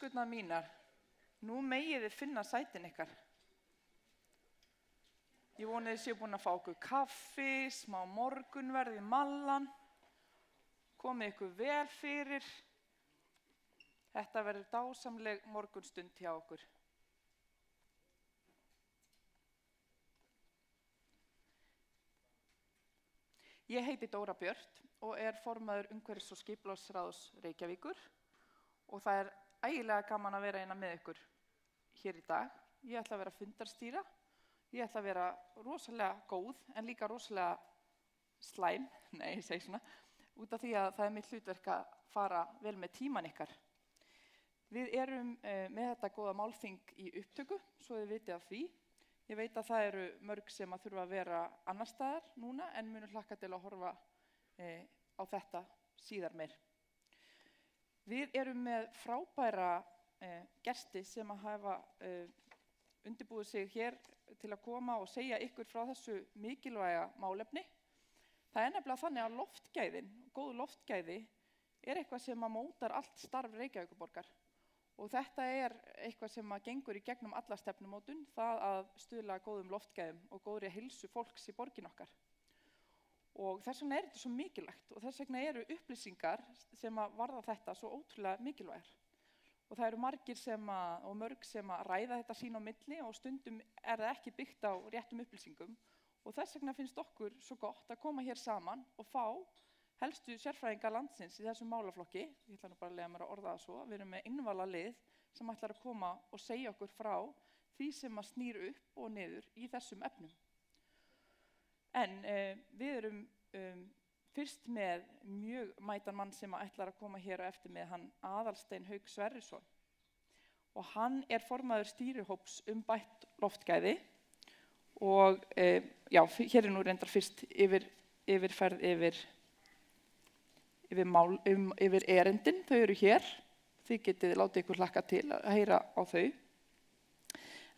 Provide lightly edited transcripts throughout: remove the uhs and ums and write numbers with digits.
elskurnar mínar, nú megið þið finna sætin ykkar. Ég voni þið séu búin að fá okkur kaffi, smá morgunverð í mallan, komið ykkur vel fyrir. Þetta verður dásamleg morgunstund hjá okkur. Ég heiti Dóra Björt og formaður umhverfis- og skipulagsráðs Reykjavíkur og það ægilega gaman að vera hérna með ykkur hér í dag. Ég ætla að vera fundarstýra, ég ætla að vera rosalega góð en líka rosalega slæm, ég segi svona, út af því að það mitt hlutverk að fara vel með tíman ykkar. Við erum með þetta góða málþing í upptöku, svo þið vitið af því. Ég veit að það eru mörg sem að þurfa að vera annar staðar núna en munu hlakka til að horfa á þetta síðar meir. Við erum með frábæra gesti sem að hafa undirbúið sig hér til að koma og segja ykkur frá þessu mikilvæga málefni. Það nefnilega þannig að loftgæðin, góð loftgæði, eitthvað sem að mótar allt starf Reykjavíkurborgar. Og þetta eitthvað sem að gengur í gegnum alla stefnumótun, það að stuðla góðum loftgæðum og góðri heilsu fólks í borgin okkar. Og þess vegna þetta svo mikilvægt og þess vegna eru upplýsingar sem að varða þetta svo ótrúlega mikilvægar. Og það eru margir og mörg sem að ræða þetta sín á milli og stundum það ekki byggt á réttum upplýsingum. Og þess vegna finnst okkur svo gott að koma hér saman og fá helstu sérfræðingar landsins í þessum málaflokki. Ég ætla nú bara að leyfa mér að orða það svo. Við erum með innvalað lið sem ætlar að koma og segja okkur frá því sem að snýr upp og niður í þessum efnum. En við erum fyrst með mjög mætan mann sem ætlar að koma hér á eftir með hann Aðalstein Hauk Sverrisson. Og hann formaður stýrihóps bætt loftgæði og hér nú reyndar fyrst yfirferð yfir erindin, þau eru hér, þið getið látið ykkur hlakka til að heyra á þau.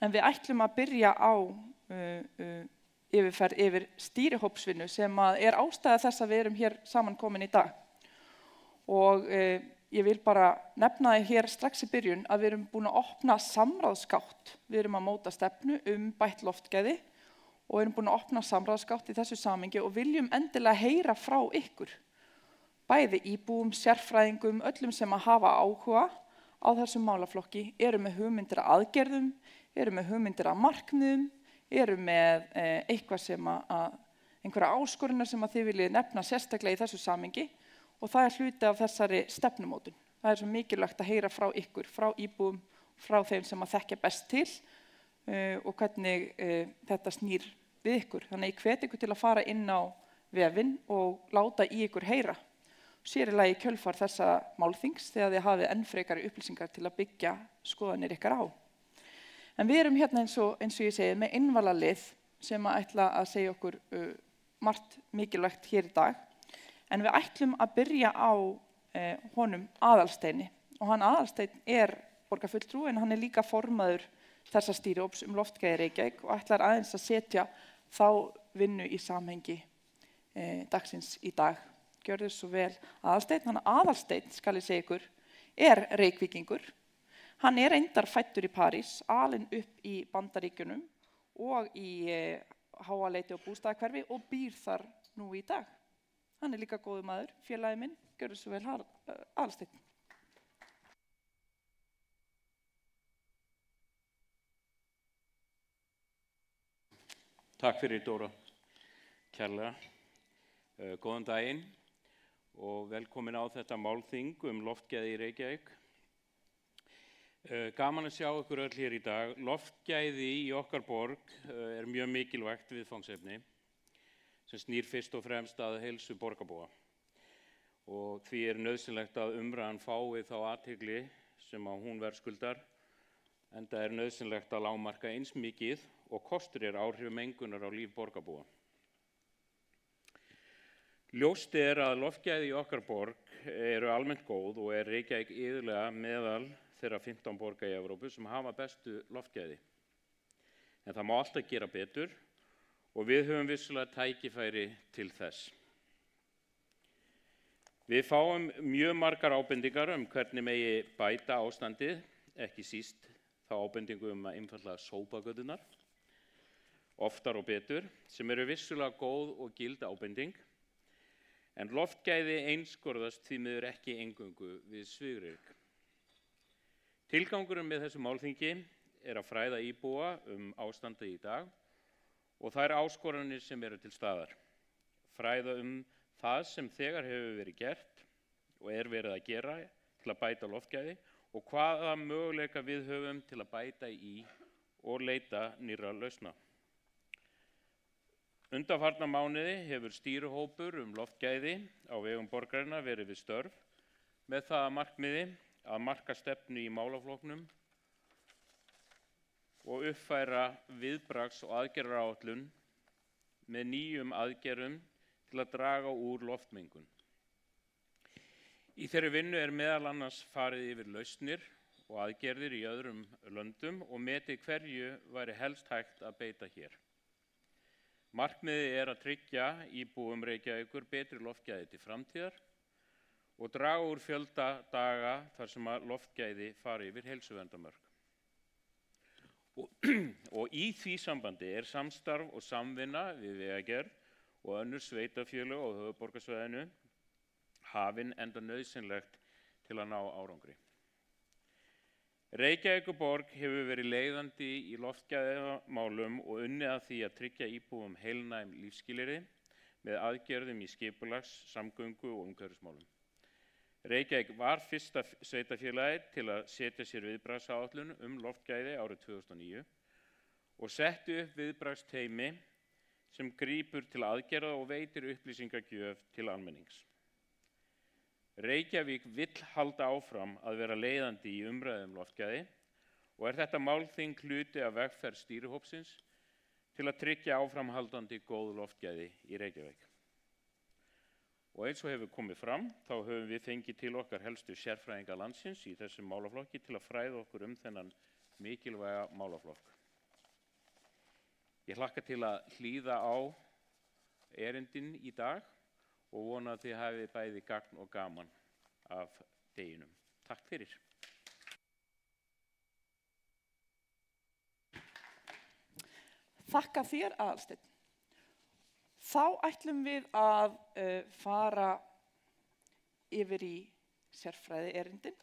En við ætlum að byrja á yfirferð yfir stýrihópsvinnu sem ástæða þess að við erum hér saman komin í dag. Og ég vil bara nefna það hér strax í byrjun að við erum búin að opna samráðsgátt. Við erum að móta stefnu bætt loftgæði og erum búin að opna samráðsgátt í þessu samhengi og viljum endilega heyra frá ykkur. Bæði íbúum, sérfræðingum, öllum sem að hafa áhuga á þessum málaflokki, eru með hugmyndir að aðgerðum, eru með hugmyndir að markmiðum, eru með eitthvað einhverja áskorunar sem að þið viljið nefna sérstaklega í þessu samhengi og það hluti af þessari stefnumótun. Það svo mikilvægt að heyra frá ykkur, frá íbúum, frá þeim sem að þekkja best til og hvernig þetta snýr við ykkur. Þannig ég hvet ykkur til að fara inn á vefinn og láta í ykkur heyra. Sér í lagi kjölfar þessa málþings þegar þið hafið enn frekari upplýsingar til að byggja skoðanir ykkar á. En við erum hérna eins og ég segi með innvalað lið sem að ætla að segja okkur margt mikilvægt hér í dag. En við ætlum að byrja á honum Aðalsteini og hann Aðalsteinn borgarfulltrúi en hann líka formaður þessa stýrihóps loftgæði Reykjavík og ætlar aðeins að setja þá vinnu í samhengi dagsins í dag. Gjörðu svo vel Aðalsteinn. Hann Aðalsteinn, skal ég segja ykkur, Reykvíkingur. Hann reyndar fæddur í París, alinn upp í Bandaríkjunum og í Háaleiti og bústaðahverfi og býr þar nú í dag. Hann líka góður maður, félagi minn. Gjörðu svo vel Aðalsteinn. Takk fyrir Dóra, kærlega. Góðan daginn og velkomin á þetta málþing loftgæði í Reykjavík. Gaman að sjá ykkur öll hér í dag. Loftgæði í okkar borg mjög mikilvægt viðfangsefni sem snýr fyrst og fremst að heilsu borgarbúa. Og því nauðsynlegt að umræðan fái þá athygli sem að hún verðskuldar, enda nauðsynlegt að lágmarka eins mikið og kostur áhrif mengunar á líf borgarbúa. Ljóst að loftgæði í okkar borg eru almennt góð og Reykjavík iðulega meðal þeirra 15 borga í Evrópu sem hafa bestu loftgæði. En það má alltaf gera betur og við höfum vissulega tækifæri til þess. Við fáum mjög margar ábendingar hvernig megi bæta ástandið ekki síst þá ábendingu að einfaldlega sópa göturnar, oftar og betur, sem eru vissulega góð og gild ábending, en loftgæði einskorðast því miður ekki eingöngu við svifryk. Tilgangurinn með þessu málþingi að fræða íbúa ástandið í dag og þær áskoranir sem eru til staðar. Fræða það sem þegar hefur verið gert og verið að gera til að bæta loftgæði og hvaða möguleika við höfum til að bæta í og leita nýrra lausna. Undanfarna mánuði hefur stýrihópur loftgæði á vegum borgarinnar verið við störf með það að markmiði að marka stefnu í málaflokknum og uppfæra viðbragðs- og aðgerðaáætlun með nýjum aðgerðum til að draga úr loftmengun. Í þeirri vinnu meðal annars farið yfir lausnir og aðgerðir í öðrum löndum og metið hverju væri helst hægt að beita hér. Markmiðið að tryggja íbúum Reykjavíkur betri loftgæði til framtíðar og draga úr fjölda daga þar sem að loftgæði fari yfir heilsuverndarmörk. Og í því sambandi samstarf og samvinna við Vegagerð og önnur sveitarfélög á höfuðborgarsvæðinu hafin enda nauðsynlegt til að ná árangri. Reykjavíkurborg hefur verið leiðandi í loftgæðamálum og unnið að því að tryggja íbúum heilnæm lífsskilyrði með aðgerðum í skipulags-, samgöngu- og umhverfismálum. Reykjavík var fyrsta sveitarfélagið til að setja sér viðbragðsáætlun loftgæði árið 2009 og setti upp viðbragðsteymi sem grípur til aðgerða og veitir upplýsingagjöf til almennings. Reykjavík vill halda áfram að vera leiðandi í umræðum loftgæði og þetta málþing hluti af vegferð stýrihópsins til að tryggja áframhaldandi góð loftgæði í Reykjavík. Og eins og hefur komið fram, þá höfum við fengið til okkar helstu sérfræðinga landsins í þessum málaflokki til að fræða okkur þennan mikilvæga málaflokk. Ég hlakka til að hlýða á erindin í dag og vona að þið hafið bæði gagn og gaman af deginum. Takk fyrir. Þakka þér, Aðalsteinn. Þá ætlum við að fara yfir í sérfræði erindin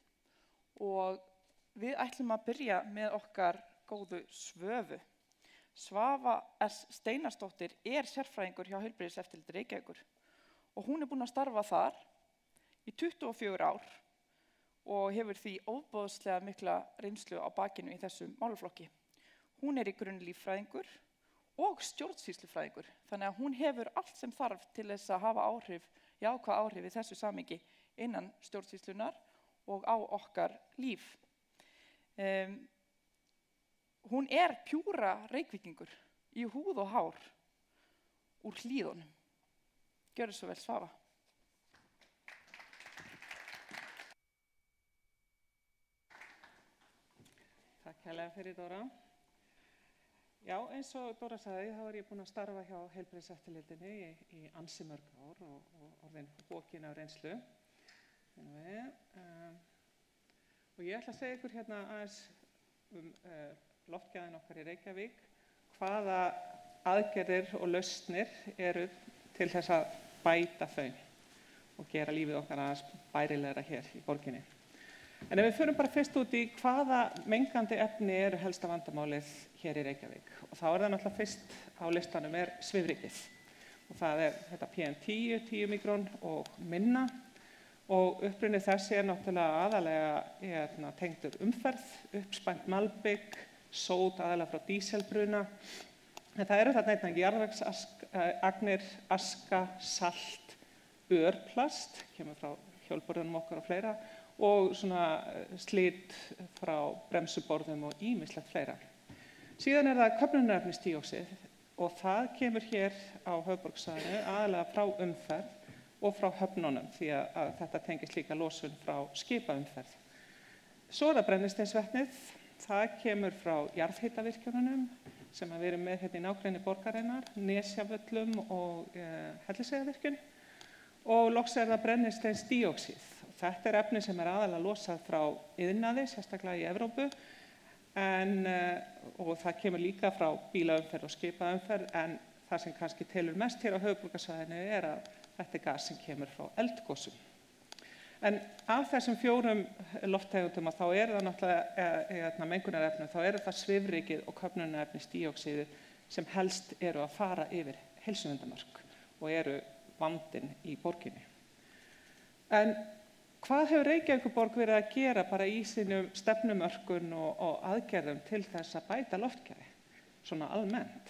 og við ætlum að byrja með okkar góðu Svövu. Svava S. Steinarsdóttir sérfræðingur hjá Heilbrigðiseftirliti Reykjavíkur og hún búin að starfa þar í 24 ár og hefur því ofboðslega mikla reynslu á bakinu í þessum málaflokki. Hún í grunnlíffræðingur og stjórnsýslufræðingur, þannig að hún hefur allt sem þarf til þess að hafa jákvæð áhrif í þessu samhengi innan stjórnsýslunar og á okkar líf. Hún pjúra Reykvíkingur í húð og hár úr Hlíðunum. Gjörðu svo vel, Svava. Takk hérlega fyrir, Dóra. Já, eins og Dóra sagði, þá ég búin að starfa hjá Heilbrigðiseftirlitinu í ansi mörg ár og orðin bókin af reynslu. Og ég ætla að segja ykkur hérna aðeins loftgæðin okkar í Reykjavík, hvaða aðgerðir og lausnir eru til þess að bæta þau og gera lífið okkar aðeins bærilegra hér í borginni. En ef við förum bara fyrst út í hvaða mengandi efni eru helsta vandamálið hér í Reykjavík. Og þá það náttúrulega fyrst á listanum svifrykið. Og það þetta PM10, 10 mikrón og minna. Og uppruni þessi náttúrulega aðalega tengdur umferð, uppspænt malbik, sót aðalega frá díselbruna. En það eru þarna einnig jarðvegsagnir, aska, salt, örplast, kemur frá hjólborðunum okkar og fleira, og svona slit frá bremsuborðum og ýmislegt fleira. Síðan það köfnunarefnisdíoxíð og það kemur hér á höfuðborgarsvæðinu aðalega frá umferð og frá höfnunum því að þetta tengist líka losun frá skipaumferð. Svo það brennisteinsvetnið, það kemur frá jarðhitavirkjunum sem við erum með hérna í nágrenni borgarinnar, Nesjavöllum og Hellisheiðarvirkjun og loks það brennisteinsdíoxíð. Þetta efni sem aðalega losað frá iðnaði, sérstaklega í Evrópu, og það kemur líka frá bílaumferð og skipaumferð, en það sem kannski telur mest hér á höfuðborgarsvæðinu að þetta gas sem kemur frá eldgosum. En af þessum 4 lofttegundum þá það náttúrulega mengunarefnum, þá það svifrykið og köfnunarefnis díoxíðið sem helst að fara yfir heilsuverndarmörk og vandinn í borginni. En hvað hefur Reykjavíkurborg verið að gera bara í sínum stefnumörkun og aðgerðum til þess að bæta loftgæði, svona almennt?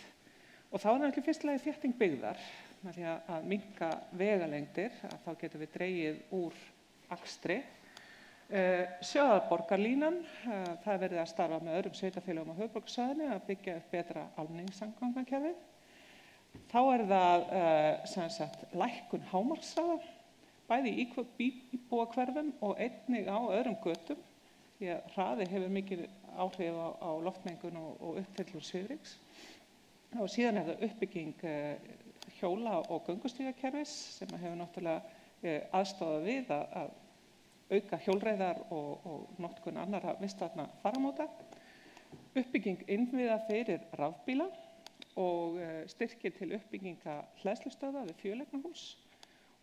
Og þá náttúrulega fyrst lagi þétting byggðar, með því að minnka vegalengdir, að þá getum við dregið úr akstri. Sjávarborgarlínan, það verið að starfa með öðrum sveitarfélögum á höfuðborgarsvæðinu að byggja upp betra almenningssamgangnakerfi. Þá það lækkun hámarkshraða, bæði í íbúahverfum og einnig á öðrum götum, því að hraði hefur mikil áhrif á loftmengun og uppfyllur svifryks. Og síðan það uppbygging hjóla- og göngustígakerfis sem hefur náttúrulega aðstofað við að auka hjólreiðar og notkun annarra vistvænna faramóta. Uppbygging innviða fyrir rafbíla og styrkir til uppbygginga hleðslustöðva við fjöleignahús.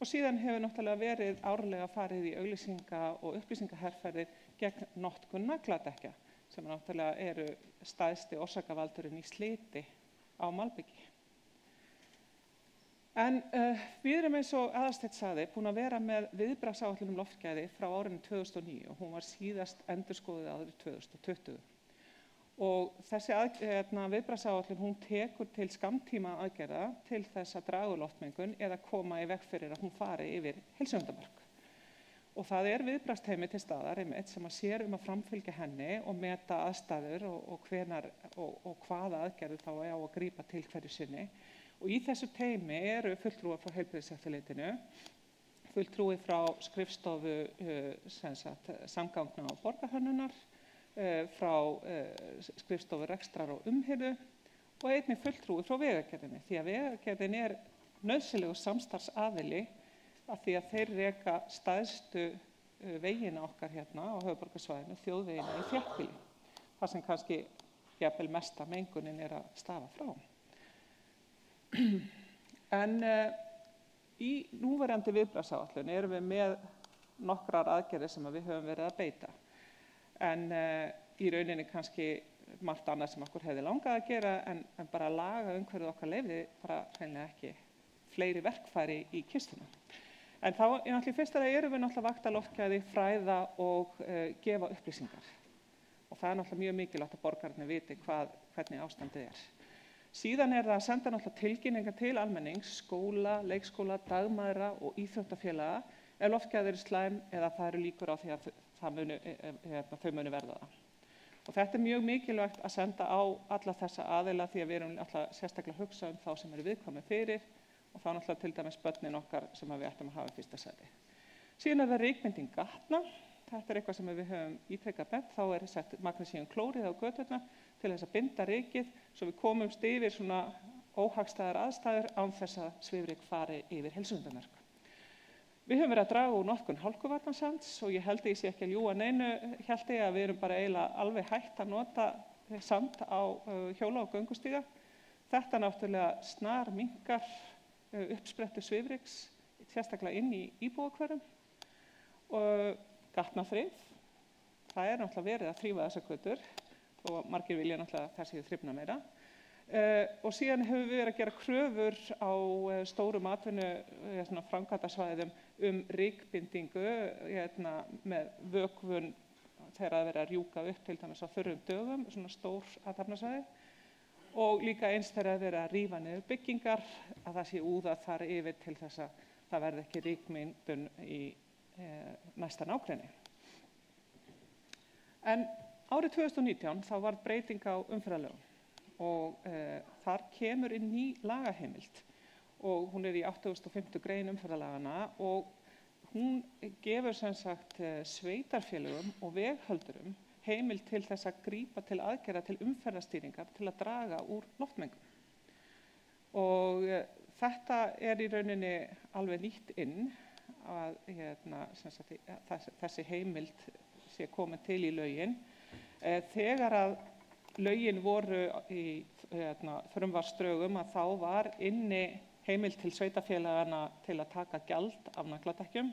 Og síðan hefur náttúrulega verið árlega farið í auglýsinga- og upplýsingaherferðir gegn notkun nagladekkja, sem náttúrulega stærsti orsakavaldurinn í sliti á malbyggi. En við eins og Aðalsteinn sagði búin að vera með viðbragðsáætlun um loftgæði frá árinu 2009 og hún var síðast endurskoðuð árið 2020. Og þessi viðbragðsáætlun hún tekur til skammtíma aðgerða til þess að draga úr loftmengun eða koma í veg fyrir að hún fari yfir heilsuverndarmörk. Og það viðbragðsteymi til staðar sem sér að framfylgja henni og meta aðstæður og hvaða aðgerðir þá á að grípa til hverju sinni. Og í þessu teymi fulltrúar frá Heilbrigðiseftirlitinu, fulltrúi frá skrifstofu samgangna og borgarhönnunar, frá skrifstofu rekstrar og umhirðu og einnig fulltrúi frá Vegagerðinni, því að Vegagerðin nauðsynlegur samstarfsaðili af því að þeir reka stærstu vegina okkar hérna á höfuðborgarsvæðinu, þjóðvegina í þéttbýli, þar sem kannski jafnvel mesta mengunin að stafa frá. En í núverandi viðbragðsáætlun við með nokkrar aðgerðir sem við höfum verið að beita. En í rauninni kannski margt annað sem okkur hefði langað að gera en bara laga umhverfið okkar leyfði bara hreinlega ekki fleiri verkfæri í kistuna. En þá náttúrulega í fyrsta lagi við náttúrulega vakta loftgæði, fræða og gefa upplýsingar. Og það náttúrulega mjög mikilvægt að borgararnir viti hvernig ástandið Síðan það að senda náttúrulega tilkynningar til almennings, skóla, leikskóla, dagmæðra og íþróttafélaga ef loftgæði slæm eða það líkur á því að þau muni verða það. Og þetta mjög mikilvægt að senda á alla þessa aðila því að við alltaf sérstaklega að hugsa þá sem viðkvæmir fyrir og þá náttúrulega til dæmis börnin okkar sem við ættum að hafa í fyrsta sæti. Síðan það rykmyndun gatna. Þetta eitthvað sem við höfum ítrekað bent, þá sett magnesíumklórið á göturnar til þess að binda rykið svo við komumst yfir svona óhagstæðar aðstæður án þess að svifryk fari yfir heilsuverndarmörk. Við höfum verið að draga úr notkun hálkuvarnarsands og ég held ég sé ekki að ljúga neinu, held ég að við bara eiginlega alveg hætt að nota sand á hjóla og göngustíga. Þetta náttúrulega snar minnkar uppsprettu svifryks, sérstaklega inn í íbúahverfum. Og gatnafrið, það náttúrulega verið að þrífa þessar götur og margir vilja náttúrulega þess að þrifna meira. Og síðan höfum við verið að gera kröfur á stórum framkvæmdasvæðum rykbindingu með vökvun þegar það verið að rjúka upp til dæmis á þurrum dögum, svona stór athafnasvæði. Og líka eins þegar það verið að rífa niður byggingar, að það sé úðað þar yfir til þess að það verði ekki rykmyndun í næsta nágrenni. En árið 2019 þá var breyting á umferðarlögum og þar kemur inn ný lagaheimild og hún í 85. grein umferðarlaganna og hún gefur sem sagt sveitarfélögum og veghöldurum heimild til þess að grípa til aðgerða til umferðarstýringar til að draga úr loftmengun. Og þetta í rauninni alveg nýtt inn að þessi heimild sé komin til í lögin. Þegar að lögin voru í frumvarpsdrögum að þá var inni heimild til sveitarfélagana til að taka gjald af nagladekkjum,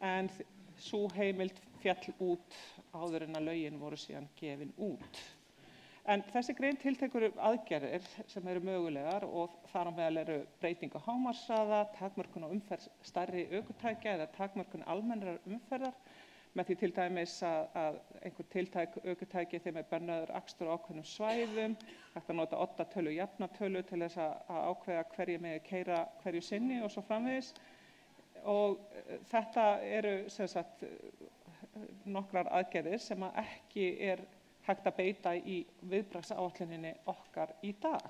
en sú heimild féll út áður en að lögin voru síðan gefin út. En þessi grein tiltekur aðgerðir sem eru mögulegar og þar á meðal eru breyting á hámarkshraða, takmörkun á umferð stærri ökutækja eða takmörkun almennrar umferðar, með því til dæmis að einhver tiltæk ökutæki þeim bannaður akstur á ákveðnum svæðum, hægt að nota oddatölu, jafnatölu til þess að ákveða hverju megi keyra hverju sinni og svo framvegis. Og þetta eru sem sagt nokkrar aðgerðir sem að ekki hægt að beita í viðbragðsáætluninni okkar í dag.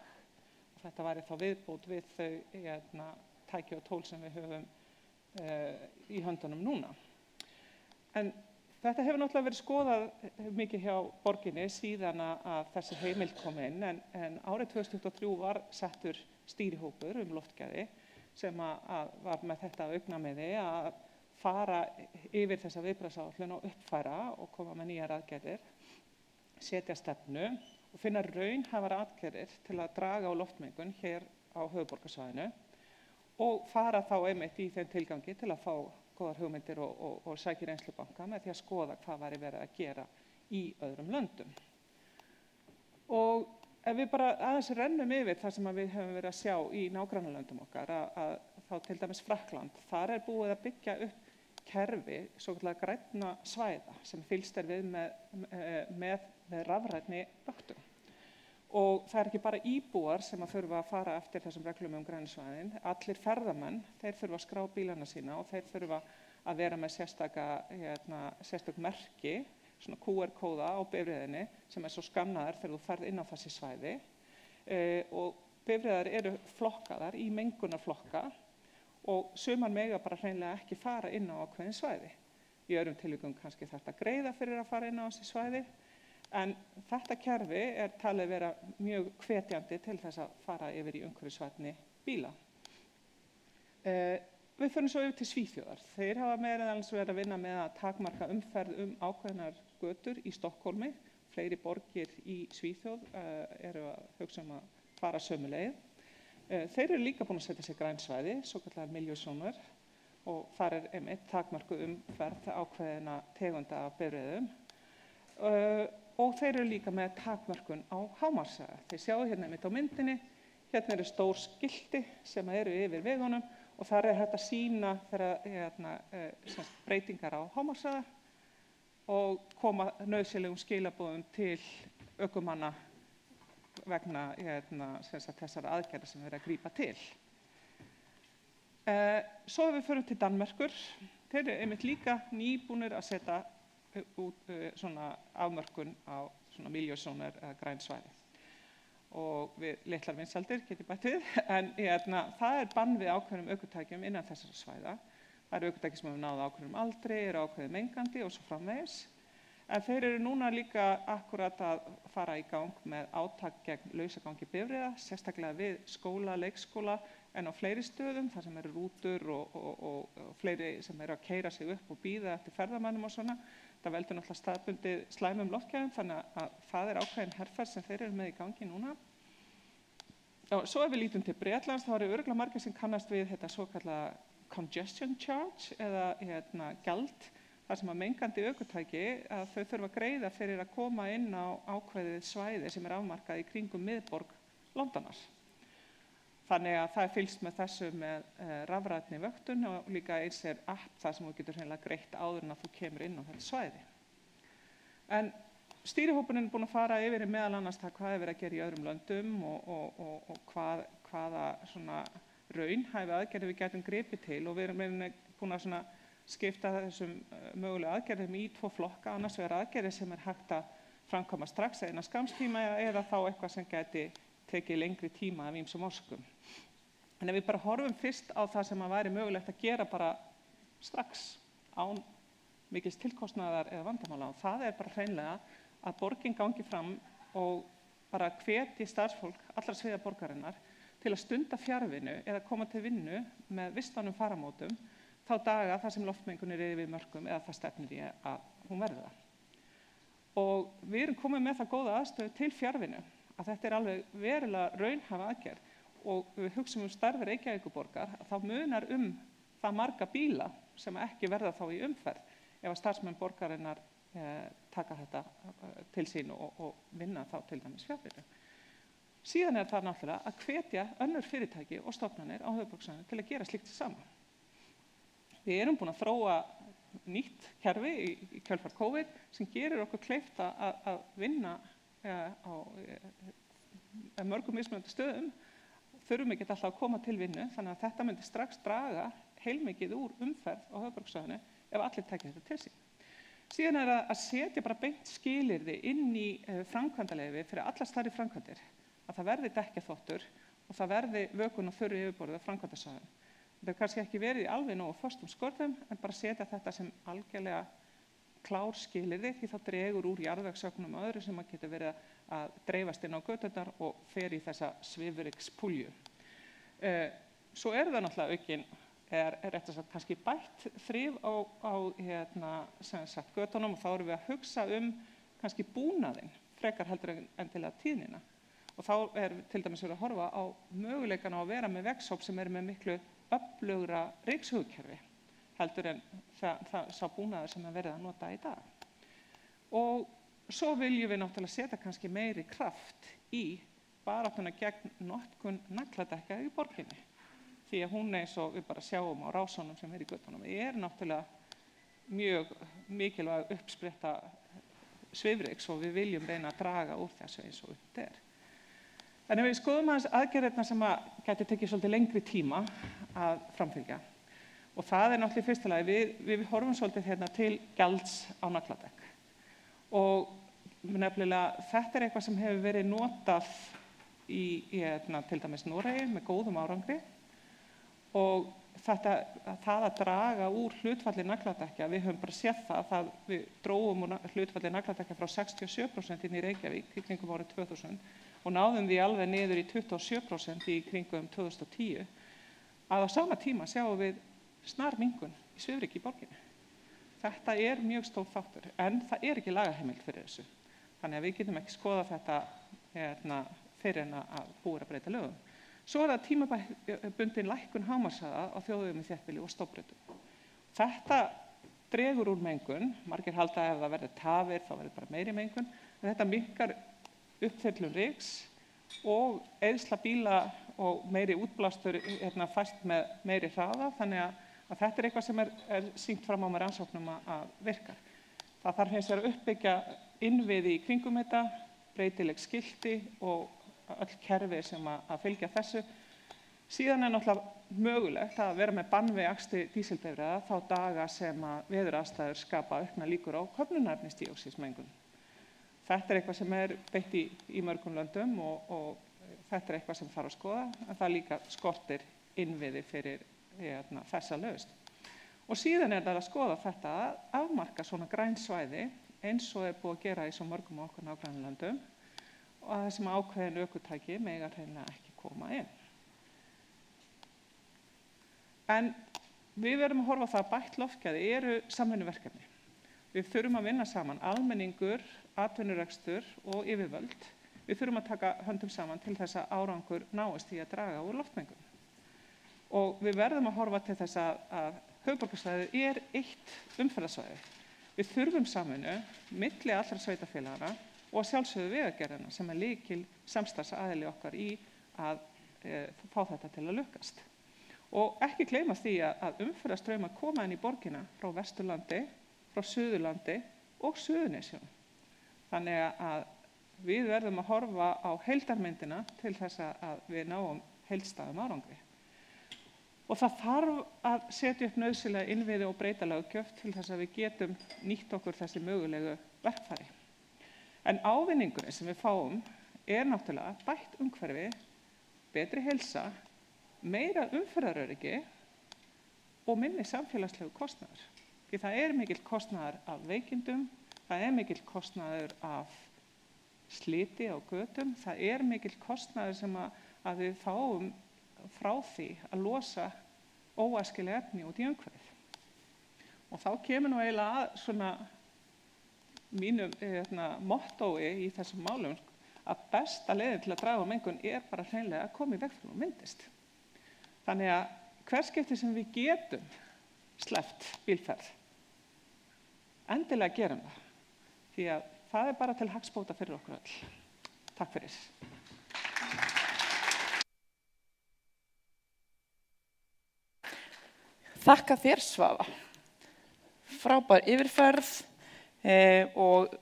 Og þetta væri þá viðbót við þau tæki og tól sem við höfum í höndunum núna. En þetta hefur náttúrulega verið skoðað mikið hjá borginni síðan að þessi heimild kom inn, en árið 2023 var settur stýrihópur loftgæði sem að var með þetta augnamiði að fara yfir þessa viðbragðsáætlun og uppfæra og koma með nýjar aðgerðir, setja stefnu og finna raunhæfar aðgerðir til að draga á loftmengun hér á höfuðborgarsvæðinu og fara þá einmitt í þeim tilgangi til að fá góðar hugmyndir og sækja reynslubanka með því að skoða hvað væri verið að gera í öðrum löndum. Og ef við bara aðeins rennum yfir það sem við höfum verið að sjá í nágrannalöndum okkar, að þá til dæmis Frakkland, þar búið að byggja upp kerfi, svokallaða grænna svæða, sem fylgst við með rafrænni vöktun. Og það ekki bara íbúar sem að þurfa að fara eftir þessum reglum grænu svæðin. Allir ferðamenn, þeir þurfa að skrá bílana sína og þeir þurfa að vera með sérstök merki, svona QR-kóða á bifreiðinni sem svo skannaðar þegar þú ferð inn á þessi svæði. Og bifreiðar eru flokkaðar í mengunarflokka og sumar mega bara hreinlega ekki fara inn á ákveðin svæði. Í öðrum tilvikum kannski þarf að greiða fyrir að fara inn á þessi svæði. En þetta kerfi talið vera mjög hvetjandi til þess að fara yfir í umhverfisvænni bíla. Við förum svo yfir til Svíþjóðar. Þeir hafa meira en alls verið að vinna með að takmarka umferð ákveðnar götur í Stokkhólmi. Fleiri borgir í Svíþjóð eru að hugsa að fara sömu leið. Þeir eru líka búin að setja sér grænsvæði, svokallaðar milljón-sónur, og þar einmitt takmarkuð umferð ákveðina tegunda af bifreiðum. Og þeir eru líka með takmörkun á hámarkshraða. Þeir sjáu hérna einmitt á myndinni, hérna eru stór skilti sem eru yfir vegunum og þar hægt að sýna þegar breytingar á hámarkshraða og koma nauðsynlegum skilaboðum til ökumanna vegna þessara aðgerða sem verið að grípa til. Svo við förum til Danmerkur. Þeir eru einmitt líka nýbúnir að setja út svona afmörkun á svona milljón-sónur eða græn svæði. Og við litlar vinsældir get ég bætt við, en það bann við ákveðnum ökutækjum innan þessara svæða. Það eru ökutæki sem hafa náð ákveðnum aldri, eru ákveðið mengandi og svo framvegis. En þeir eru núna líka akkúrat að fara í gang með átak gegn lausagangi bifreiða, sérstaklega við skóla, leikskóla, en á fleiri stöðum, þar sem eru rútur og fleiri sem eru að keyra sig upp og bíða eftir ferðamönnum og svona. Það veldur náttúrulega staðbundið slæmum loftgæðum, þannig að það ákveðin herferð sem þeir eru með í gangi núna. Og svo ef við lítum til Bretlands, þá eru örugglega margir sem kannast við þetta svokallaða congestion charge eða gjald, þar sem að mengandi ökutæki að þau þurfa að greiða fyrir að koma inn á ákveðið svæði sem afmarkað í kringum miðborg Londonar. Þannig að það fylgst með þessu með rafrænni vöktun og líka eins app þar sem þú getur hreinlega greitt áður en að þú kemur inn á þetta svæði. En stýrihópurinn búinn að fara yfir meðal annars það hvað verið að gera í öðrum löndum og hvaða svona raunhæfi aðgerðir við gætum gripið til og við erum búin að skipta þessum mögulega aðgerðum í 2 flokka, annars vegar aðgerðir sem hægt að framkvæma strax innan skamms tíma eða þá eitthvað sem gæti tekið lengri tíma af ýmsum orsökum. En ef við bara horfum fyrst á það sem væri mögulegt að gera bara strax án mikils tilkostnaðar eða vandamála, og það bara hreinlega að borgin gangi fram og bara hvetji starfsfólk allra sviða borgarinnar til að stunda fjarvinnu eða koma til vinnu með vistvænum faramótum þá daga þar sem loftmengun yfir mörkum eða það stefnir í að hún verður það. Og við erum komið með það góða aðstöðu til fjarvinnu að þetta alveg verulega raunhæf aðgerð og við hugsum stærð Reykjavíkurborgar að þá munar það marga bíla sem ekki verða þá í umferð ef að starfsmenn borgarinnar taka þetta til sín og vinna þá til dæmis fjarvinnu. Síðan það náttúrulega að hvetja önnur fyrirtæki og stofnanir á höfuðborgarsvæðinu til að gera slíkt saman. Við erum búin að þróa nýtt kerfi í kjölfar COVID sem gerir okkur kleift að vinna á mörgum mismunandi stöðum, þurfum ekki alltaf að koma til vinnu, þannig að þetta myndi strax draga heilmikið úr umferð á höfuðborgarsvæðinu ef allir taki þetta til sín. Síðan að setja bara beint skilyrði inn í framkvæmdaleyfi fyrir allar stærri framkvæmdir, að það verði dekkjaþvottur og það verði vökun og þurru yfirborðið á framkvæmdasvæðum. Þetta er kannski ekki verið í alveg nógu föstum skorðum, en bara setja þetta sem algjörlega klár skilyrði því þá dregur úr jarðvegsögnum og öðru sem að geta verið að dreifast inn á göturnar og fer í þessa svifrykspúlju. Svo það náttúrulega aukin, rétt að sagt kannski bætt þrif á götunum og þá erum við að hugsa kannski búnaðinn frekar heldur en til að tíðnina. Og þá til dæmis verið að horfa á möguleikana að vera með vegshóp sem með miklu öflugra ryksugukerfi heldur en sá búnaður sem verið að nota í dag. Og svo viljum við náttúrulega setja kannski meiri kraft í baráttuna gegn notkun nagladekka í borginni. Því að hún eins og við bara sjáum á rásunum sem í göttunum náttúrulega mjög mikilvæg uppspretta svifryks og við viljum reyna að draga úr þessu eins og þetta er. En ef við skoðum aðeins aðgerðirnar sem gæti tekið svolítið lengri tíma að framfylgja. Og það náttúrulega í fyrsta lagi, við horfum svolítið hérna til gjalds á nagladekk. Og nefnilega þetta eitthvað sem hefur verið notað í til dæmis Noregi með góðum árangri. Og það að draga úr hlutfalli nagladekkja, við höfum bara séð það við drógum úr hlutfalli nagladekkja frá 67% inn í Reykjavík í kringum árið 2000 og náðum því alveg niður í 27% í kringum 2010, að á sama tíma sjáum við snarminnkun í svifryki í borginni. Þetta mjög stór þáttur, en það ekki lagaheimild fyrir þessu. Þannig að við getum ekki skoða þetta fyrir en að búið að breyta lögum. Svo það tímabundin lækkun hámarkshraða á þjóðvegum í þéttbýli og stofnbrautum. Þetta dregur úr mengun, margir halda ef það verður tafir, þá verður bara meiri mengun, en þetta minnkar uppfyllun ryks og eyðsla bíla og meiri útblástur fæst með meiri hraða, þannig að þetta eitthvað sem sýnt fram á með rannsóknum að virkar. Það þarf hins vegar að uppbyggja innviði í kringum þetta, breytileg skilti og öll kerfi sem að fylgja þessu. Síðan náttúrulega mögulegt að vera með bann við akstri dísilbifreiða þá daga sem að veðuraðstæður skapa aukna líkur á köfnunarefnisdíoxíðsmengun. Þetta eitthvað sem beitt í mörgum löndum og þetta eitthvað sem þarf að skoða, en það líka skortir innviði fyrir þessa lausn. Og síðan það að skoða þetta að afmarka svona græn svæði eins og búið að gera í svo mörgum okkar nágrannalöndum og að þessum ákveðin ökutæki mega hreinlega ekki koma inn. En við verðum að horfa á það að bætt loftgæði samvinnuverkefni. Við þurfum að vinna saman, almenningur, atvinnurekstur og yfirvöld. Við þurfum að taka höndum saman til þess að árangur náist í að draga úr loftmengun. Og við verðum að horfa til þess að höfuðborgarsvæðið eitt umferðarsvæði. Við þurfum samvinnu milli allra sveitarfélagana og að sjálfsögðu Vegagerðina sem lykil samstarfsaðili okkar í að fá þetta til að lukkast. Og ekki gleyma því að umferðarstraumar koma inn í borgina frá Vesturlandi, frá Suðurlandi og Suðurnesjum. Þannig að við verðum að horfa á heildarmyndina til þess að við náum heildstæðum árangri. Og það þarf að setja upp nauðsynlega innviði og breyta löggjöf til þess að við getum nýtt okkur þessi mögulegu verkfæri. En ávinningurinn sem við fáum náttúrulega bætt umhverfi, betri heilsa, meira umferðaröryggi og minni samfélagslegu kostnaður. Því það mikill kostnaður af veikindum, það mikill kostnaður af sliti á götum, það mikill kostnaður sem að við fáum frá því að losa óæskileg efni út í umhverfið. Og þá kemur nú eiginlega að svona mínu mottói í þessum málum að besta leiðin til að draga úr mengun bara hreinlega að koma í veg fyrir að hún myndist. Þannig að hvert skipti sem við getum sleppt bílferð, endilega gerum það, því að það bara til hagsbóta fyrir okkur öll. Takk fyrir. Þakka þér, Svava. Frábær yfirferð og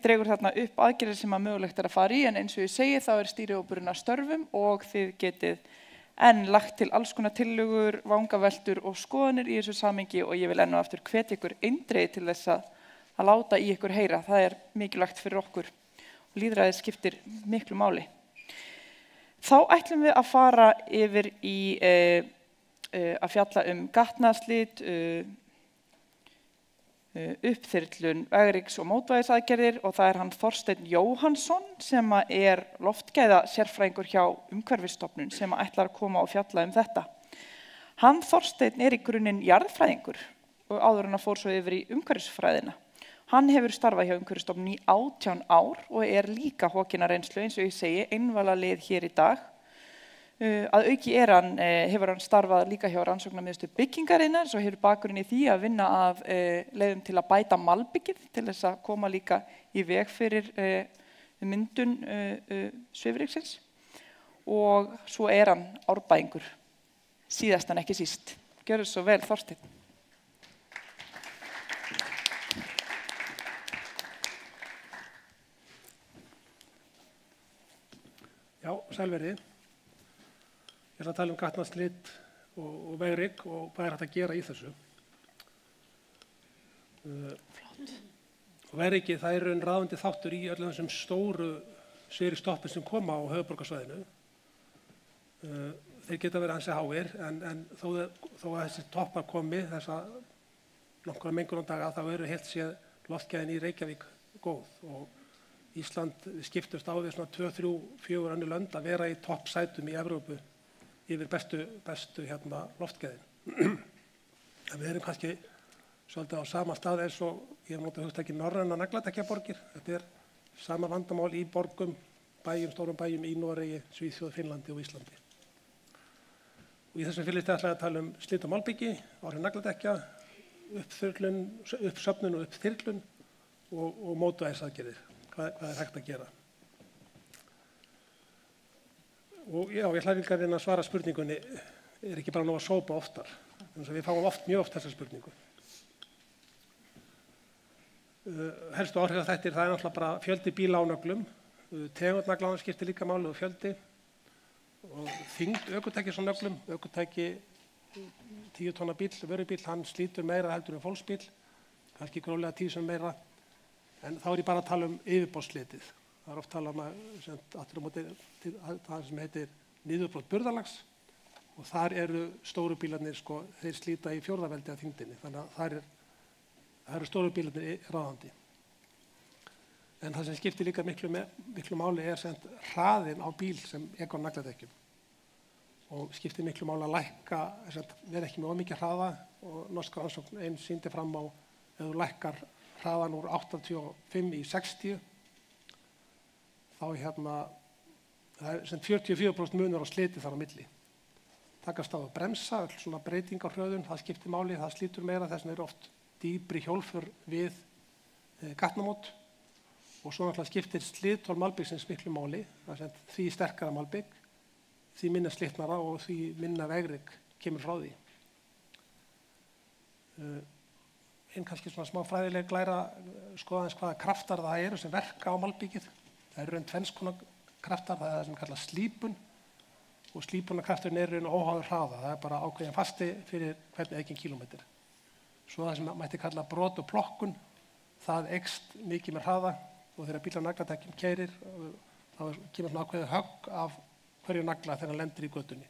dregur þarna upp aðgerðir sem að mögulegt að fara í, en eins og ég segi þá stýrihópurinn að störfum og þið getið enn lagt til alls konar tillögur, vangaveltur og skoðanir í þessu samhengi og ég vil enn og aftur hvetja ykkur eindregið til þess að láta í ykkur heyra. Það mikilvægt fyrir okkur og lýðræðið skiptir miklu máli. Þá ætlum við að fara yfir í að fjalla gatnaðarslit, uppþyrlun vegriks og mótvægisaðgerðir og það hann Þorsteinn Jóhannsson sem loftgæða sérfræðingur hjá Umhverfisstofnun sem ætlar að koma og fjalla þetta. Hann Þorsteinn í grunninn jarðfræðingur og áður hann fór svo yfir í umhverfisfræðina. Hann hefur starfað hjá Umhverfisstofnun í 18 ár og líka hokinna reynslu eins og ég segi einvala lið hér í dag. Að auki hefur hann starfað líka hjá rannsóknarmiðstöð byggingarinnar, svo hefur bakgrunn í því að vinna að leiðum til að bæta malbyggið til þess að koma líka í veg fyrir myndun svifryksins. Og svo hann Árbæingur, síðast en ekki síst. Gjörðu svo vel, Þorsteinn. Já, sælverið. Ég ætla að tala gatnaðarslit og vegrik og hvað hægt að gera í þessu. Flott. Vegriki, það ráðandi þáttur í öllum þessum stóru svifryksstoppum sem koma á höfuðborgarsvæðinu. Þeir geta verið ansi háir, en þó að þessi toppar komi, þessa nokkra mengunardaga, þá heilt séð loftgæðin í Reykjavík góð. Og Ísland skiptust á við svona 2, 3, 4 önnur lönd að vera í toppsætum í Evrópu yfir bestu loftgæðin. En við kannski svolítið á sama stað eins og ég hef notað hugtakið norrænar nagladekkjaborgir. Þetta sama vandamál í borgum, stórum bæjum í Noregi, Svíþjóð, Finnlandi og Íslandi. Og í þessum fyrirliti ætla ég að tala slit og malbyggi, áhrif nagladekkja, uppsöfnun og uppþyrlun og mótvægisaðgerðir. Hvað hægt að gera? Og já, ég ætla líka að reyna að svara spurningunni, ekki bara nóg að sópa oftar. Þannig að við fáum mjög oft þessa spurningu. Helstu áhrifaþættir, það náttúrulega bara fjöldi bíla á nöglum, tegund naglanna skiptir líka máli og fjöldi, og þyngd ökutækis á nöglum, ökutæki 10 tonna bíl, vörubíl, hann slítur meira heldur en fólksbíl, kannski gróflega 10 sem meira, en þá ég bara að tala yfirborðsslitið. Það oft talað það sem heitir niðurbrot burðarlags og þar stóru bílarnir, þeir slíta í fjórðaveldi af þyngdinni, þannig að það stóru bílarnir ráðandi. En það sem skiptir líka miklu máli hraðinn á bíl sem á nagladekkjum. Og skiptir miklu máli að lækka, vera ekki með of mikið hraða og norska rannsókn sýndi fram á ef þú lækkar hraðan úr 85 í 60, þá það 44% munur á sliti þar á milli. Takast á að bremsa, öll svona breyting á hröðun, það skiptir máli, það slítur meira, þess vegna oft dýpri hjólför við gatnamót. Og svo náttúrulega skiptir slitþol malbyggsins miklu máli, því sterkara malbygg, því minna slitnara og því minna vegrik kemur frá því. Kannski svona smá fræðileg glæra skoðaðins hvaða kraftar það sem verka á malbyggið. Það tvenns konar kraftar, það sem kallast slípun og slípunarkrafturinn óháður hraða. Það bara ákveðin fasti fyrir hvern ekinn kílómetr. Svo það sem mætti kalla brot og plokkun, það eykst mikið með hraða og þegar bílar nagladekkjum keyrir, þá kemur svona ákveðið högg af hverju nagla þegar hann lendir í götunni.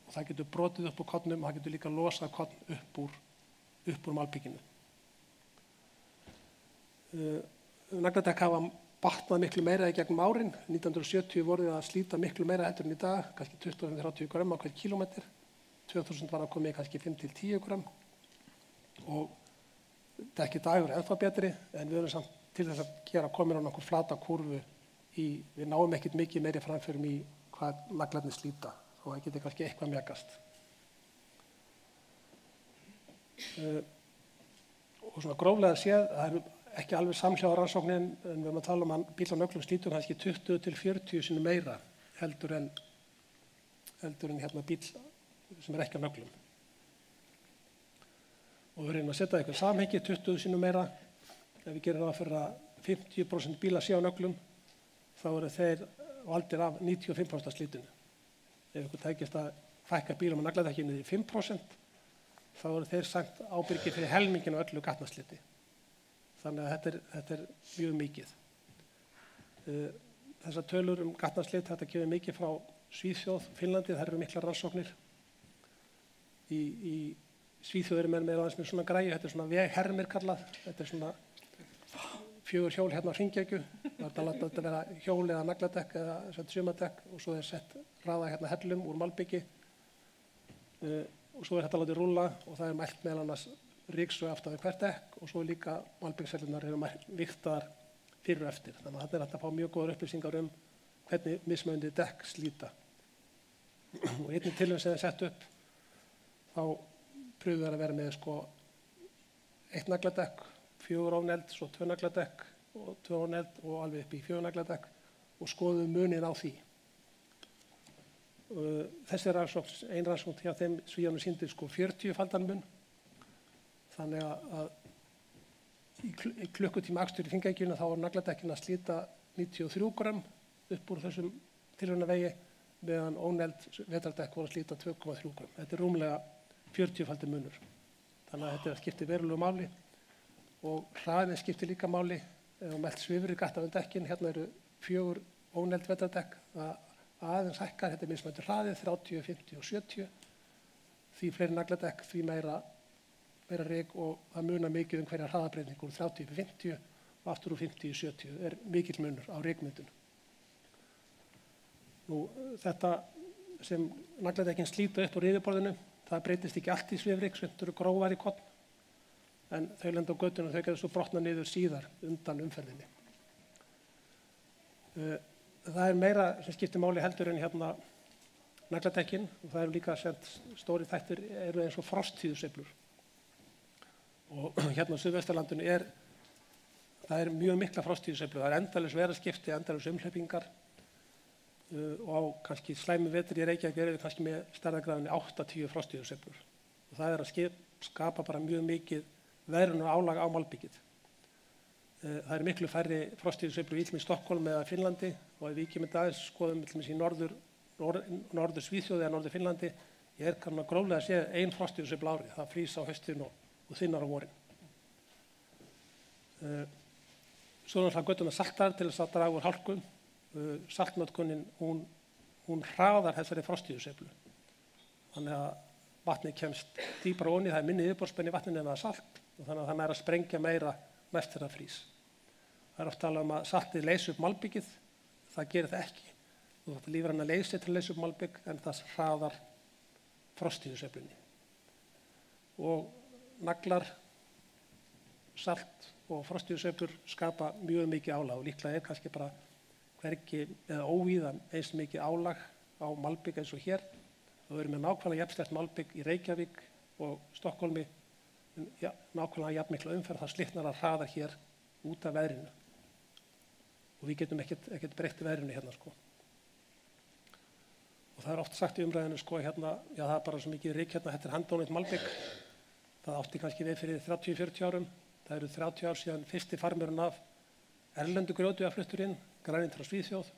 Og það getur brotið upp úr koddnum og það getur líka losað koddn upp úr malbygginu. Nagladekk hafa batnað miklu meira í gegnum árin. 1970 voru það að slíta miklu meira heldur en í dag, kannski 20-30 grömm á hvern kílómetr. 2000 var að komið kannski 5-10 grömm. Og dekki dagur ennþá betri, en við erum samt til þess að gera komin á nokkur flata kúrfu við náum ekkert mikið meiri framförum í hvað naglarnir slíta, þó það geti kannski eitthvað mjagast. Og svona gróflega séð, það er ekki alveg samhljóða rannsóknin, en við erum að tala um að bíll á nöglum slítur kannski 20 til 40 sinnum meira heldur en hérna bíll sem er ekki á nöglum. Og við reynum að setja eitthvað samhengi 20 sinnum meira. Ef við gerum það fyrir að 50% bíla sé á nöglum, þá eru þeir valdir af 95% slítinu. Ef ykkur tækist að fækka bílum á nagladekkinu í 5%, þá eru þeir sagt ábyrgir fyrir helmingin á öllu gatnasliti. Þannig að þetta er mjög mikið. Þessar tölur gatnaslit, þetta kemur mikið frá Svíþjóð, Finnlandi, þær eru miklar rannsóknir. Í Svíþjóð eru menn með aðeins með svona græju, þetta er svona veghermir kallað, þetta er svona 4 hjól hérna á hringekju, það er að láta þetta vera hjól eða nagladekk eða sumardekk og svo er sett raða hérna hellum úr malbyggi og svo er þetta látið rúlla og það er mælt meðal annars ryksugu aftan við hvert dekk og svo líka malbyggshellunar eru vigtaðar fyrir og eftir. Þannig að þetta er hægt að fá mjög góðar upplýsingar hvernig mismunandi dekk slíta. Og einnig tilraun sem er sett upp, þá pröfum við að vera með 1 nagladekk, 4 ofneld, svo 2 nagladekk og 2 ofneld og alveg upp í 4 nagladekk og skoðum munin á því. Þessi ein rannsókn hjá þeim Svíunum sýndi 40-faldan mun. Þannig að í klukkutíma akstur í hringekjunni þá var nagladekkin að slíta 93 grömm upp úr þessum tilraunavegi meðan óneld vetrardekk voru að slíta 2,3 grömm. Þetta er rúmlega 40-faldi munur. Þannig að þetta skiptir verulegu máli og hraðin skiptir líka máli. Ef við mælt svifrið gatt af dekkin, hérna eru 4 óneld vetrardekk, aðeins hækkar, þetta er mismunandi hraðið, 30, 50 og 70. Því fleiri nagladekk, því meira ryk og það munar mikið hverja hraðabreyting úr 30 upp í 50 og aftur úr 50 í 70. Er mikill munur á rykmyndun. Þetta sem nagladekkin slíta upp á yfirborðinu, það breytist ekki allt í svifryk, sumt eru grófar í korn, en þau lenda á götunum og þau geta svo brotna niður síðar undan umferðinni. Það er meira sem skiptir máli heldur en hérna nagladekkin og það eru líka stóri þættir eru eins og frosttíðusveiflur. Og hérna á Suðvesturlandinu það er mjög mikla frosttíðusveiflur. Það er endalaus veðraskipti, endalaus umhleypingar og á kannski slæmi vetri í Reykjavík eru við kannski með stærðargráðunni 8-10 frosttíðusveiflur. Og það er að skapa bara mjög mikið veðrun og álag á malbyggið. Það er miklu færri frosttíðusveiflur í Stokkólmi eða Finnlandi og ef við kíkjum aðeins skoðum í norður Svíþjóði eða norður Finnlandi kann að gróflega sé 1 frosttíðusveifla árið. Það frýs á haustin og þinnar á vorin. Svo er náttúrulega götuna saltar til þess að draga úr hálku. Saltnotkunin, hún hraðar þessari frostíðusveiflu. Þannig að vatnið kemst dýpra ofan í, það er minni yfirborðsspenna í vatninu en það er salt og þannig að það nær að sprengja meira næst þegar það frýs. Það er oft talað um að saltið leysi upp malbyggið, það gerir það ekki. Þú þarft lífræna leysi til að leysa upp malbygg en það hraðar frostíðusveiflunni. Og naglar, salt og frostíðusveiflur skapa mjög mikið álag og líklega er kannski bara hvergi eða óvíðan eins mikið álag á malbygg eins og hér. Við erum með nákvæmlega jafnstætt malbygg í Reykjavík og Stokkólmi, nákvæmlega jafnmikla umferð, það slitnar að hraðar hér út af veðrinu. Og við getum ekkert breytt veðrinu hérna Og það er oft sagt í umræðinu hérna, það er bara svo mikið ryk hérna, þetta er handónýtt malbygg. Það átti kannski við fyrir 30-40 árum. Það eru 30 ár síðan fyrsti farmurinn af erlendu grjóti að fluttur inn, græninn frá Svíþjóð.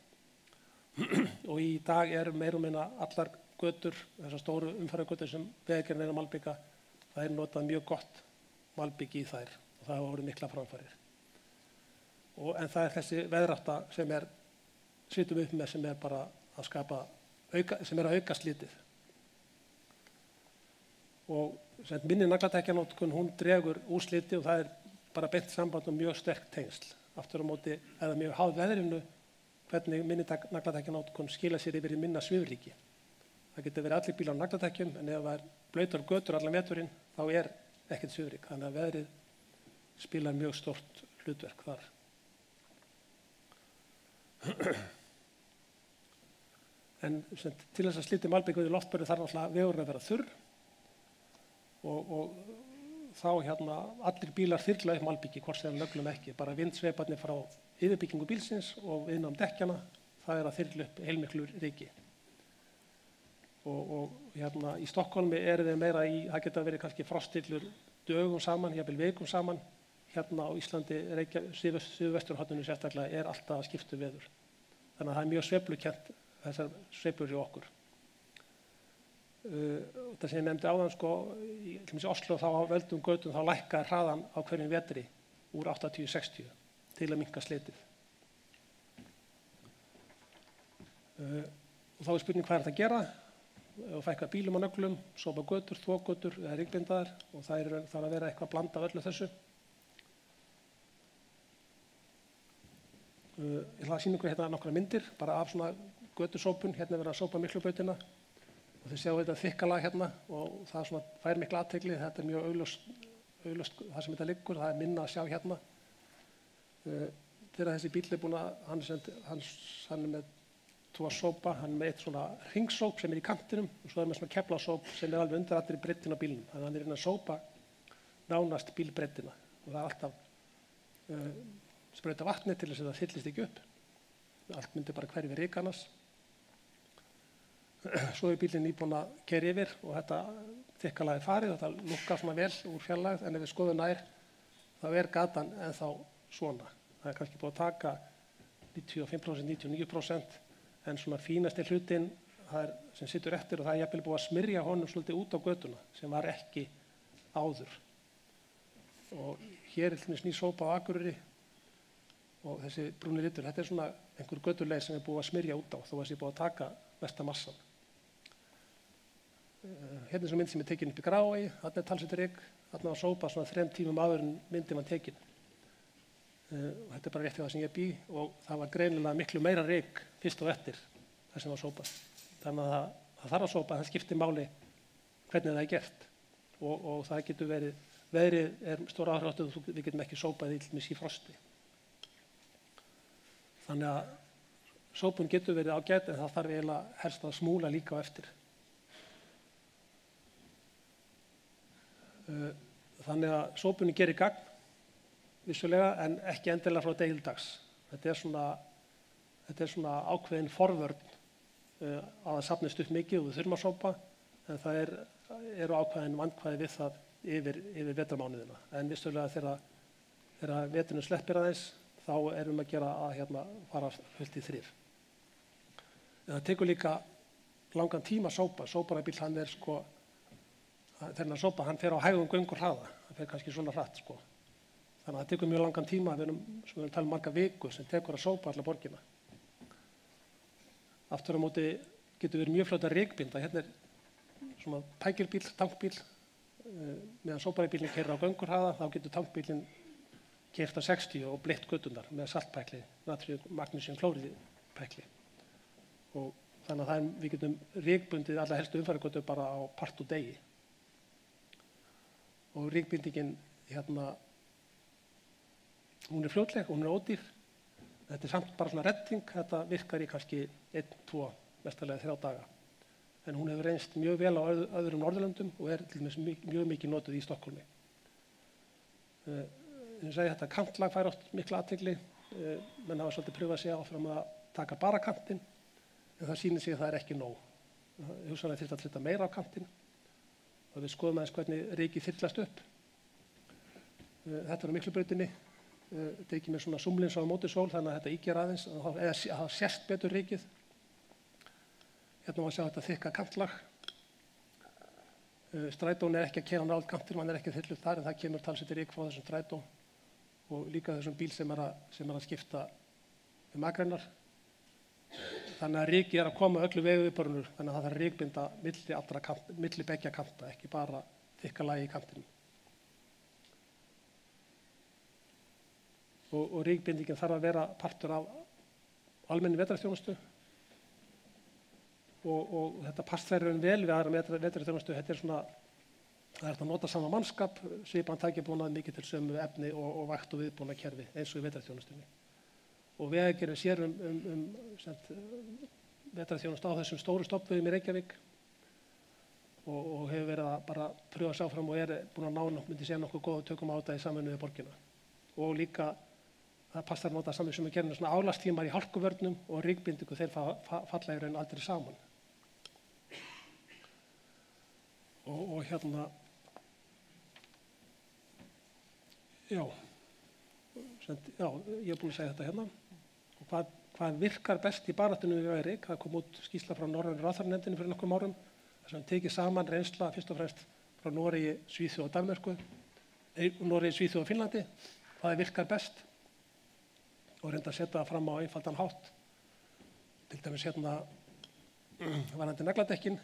Og í dag eru meira og minna allar götur, þessar stóru umferðargötur sem Vegagerðin er að malbygga, það er notað mjög gott malbyggi í þær og það hafa verið mikla framfarir. En það er þessi veðrátta sem svitum upp með sem er bara að skapa, sem er að auka slítið. Og minni nagladekkjanotkun, hún dregur úr sliti og það er bara beint samband og mjög sterk tengsl. Aftur á móti, eða mjög háð veðrinu, hvernig minni nagladekkjanotkun skila sér yfir í minna svifríki. Það getur verið allir bílar á nagladekkjum, en ef það er blautar götur allan veturinn, þá er ekkert svifrík. Þannig að veðrið spilar mjög stort hlutverk þar. En til þess að slíti malbik við loftböru þarf náttúrulega vegurinn að vera þurr og þá allir bílar þyrla upp malbiki hvort sem löglum ekki, bara vindsveiparnir frá yfirbyggingu bílsins og innan dekkjana, það að þyrla upp heilmiklu ryki. Og í Stokkhólmi þeir meira það geta verið kannski frostillur dögum saman, jafnvel vikum saman. Hérna á Íslandi, Suðvesturhorninu sérstaklega alltaf að skipta veður. Þannig að það mjög sveiflukennt þessar sveiflur hjá okkur. Það sem ég nefndi áðan, í Oslo þá á völdum götum þá lækkaði hraðan á hverjum vetri úr 80-60 til að minnka slitið. Og þá spurning hvað þetta að gera? Og fækka bílum á nöglum, sopa götur, þvogötur eða rygglindaðar og það að vera eitthvað að blanda af öllu þessu. Ég ætla að sýna ykkur nokkra myndir bara af svona götusópun, verið að sópa Miklubrautina og þið sjáu þetta þykkalag og það fær mikla athygli, þetta mjög augljóst það sem þetta liggur, það minna að sjá Þegar þessi bíll búinn að, hann með 2 sópa, hann með eitt svona hringsóp sem í kantinum og svo með svona keflasóp sem alveg undir allri breiddin á bílnum, þannig að hann að sópa nánast bílbreiddina og það alltaf sprauta vatni til þess að það fyllist ekki upp. Allt myndi bara hverfi ryk annars. Svo bílinn nýbúinn að keyra yfir og þetta þykkalag farið og það lukkar svona vel úr fjarlægð en ef við skoðum nær þá gatan ennþá svona. Það kannski búið að taka 95%, 99% en svona fínasti hlutinn sem situr eftir og það jafnvel búið að smyrja honum svolítið út á götuna sem var ekki áður. Og hér ný sópa á Akureyri og þessi brúni litur, þetta svona einhver götuleið sem búið að smyrja út á þó að búið að taka mesta massan. Hérna svo mynd sem tekin upp í Grafarvogi, þarna talsvert ryk, þarna var sópa svona 3 tímum áður en myndin var tekin. Og þetta bara rétt hjá það sem ég bý og það var greinilega miklu meira ryk fyrst og eftir það sem var sópað. Þannig að það þarf að sópa, það skiptir máli hvernig það gert og það getur verið, veðrið stór áhrif og við getum ekki sópað í frosti. Þannig að sópun getur verið ágæt en það þarf eiginlega helst að smúla líka á eftir. Þannig að sópunni gerir gagn vissulega en ekki endilega frá degi til dags. Þetta er svona ákveðin forvörn að það safnist upp mikið og við þurfum að sópa en það eru ákveðin vandkvæði við það yfir vetrarmánuðina. En vissulega þegar veturinn sleppir aðeins þá erum að gera að fara fullt í þrif. En það tekur líka langan tíma að sópa. Sóparabíll þegar hann sópa, hann fer á hægum göngur hraða. Það fer kannski svona hratt Þannig að það tekur mjög langan tíma, við erum að tala marga vikur sem tekur að sópa alla borgina. Aftur á móti getur verið mjög fljótt að rykbinda. Hérna svona tækilbíll, tankbíll, meðan sóparabíllinn keyrir á göngur hraða, þá getur tankbíllinn keyrt á 60 og bleitt göturnar með saltpækli, natríum, magnísíum, klóriðpækli. Og þannig að við getum rykbundið alla helstu umferðargötur bara á part og degi. Og rykbindingin hún fljótleg, hún ódýr. Þetta samt bara svona redding, þetta virkar í kannski 1, 2, mestalega 3 daga. En hún hefur reynst mjög vel á öðrum Norðurlöndum og til dæmis mjög mikið notuð í Stokkhólmi. Ég segi þetta kantlag fær oft mikla athygli, menn hafa svolítið pröfað sig áfram að taka bara kantinn, en það sýnir sig að það ekki nóg. Hugsanlega þyrfti að setja meira á kantinn og við skoðum aðeins hvernig rykið þyrlast upp. Þetta er á Miklubrautinni, þetta ekki með svona sumlins á móti sól þannig að þetta íger aðeins, eða það sést betur rykið. Hérna má sjá þetta þykka kantlag. Strætón ekki að keyra nálægt kantinum, hann ekki að þyrlu þar en það kemur talsvert ryk frá þessum strætó og líka þessum bíl sem að skipta akreinar. Þannig að rykið að koma öllu vegviðbörnur, þannig að það þarf rykbinda milli beggja kanta, ekki bara þykka lagi í kantinum. Og rykbindingin þarf að vera partur af almenni vetrarþjónustu og þetta passar vel við aðra vetrarþjónustu. Þetta er svona Það er að nota sama mannskap, svipaðan tækjabúnað, mikið til sömu efni og vakt og viðbúnað kerfi eins og í vetrarþjónustunni. Og Vegagerðin sér vetrarþjónustu á þessum stóru stofnvegum í Reykjavík og hefur verið að bara pröfa sig áfram og búin að ná, myndi segja, nokkuð góða tökum á þetta í samvinnu við borgina. Og líka það passar að nota saman sem gerðinu svona álagstímar í hálkuvörnum og ríkbindingu, þeir falla í raun aldrei saman. Og já, ég búin að segja þetta hérna. Og hvað virkar best í baráttunni við Vegarík? Það kom út skýrsla frá Norrænu ráðherranefndinni fyrir nokkrum árum, þar sem tekið saman reynsla fyrst og fremst frá Noregi, Svíþjóð og Danmörku, Noregi, Svíþjóð og Finnlandi, hvað virkar best og reynda að setja það fram á einfaldan hátt. Til dæmis varðandi nagladekkin,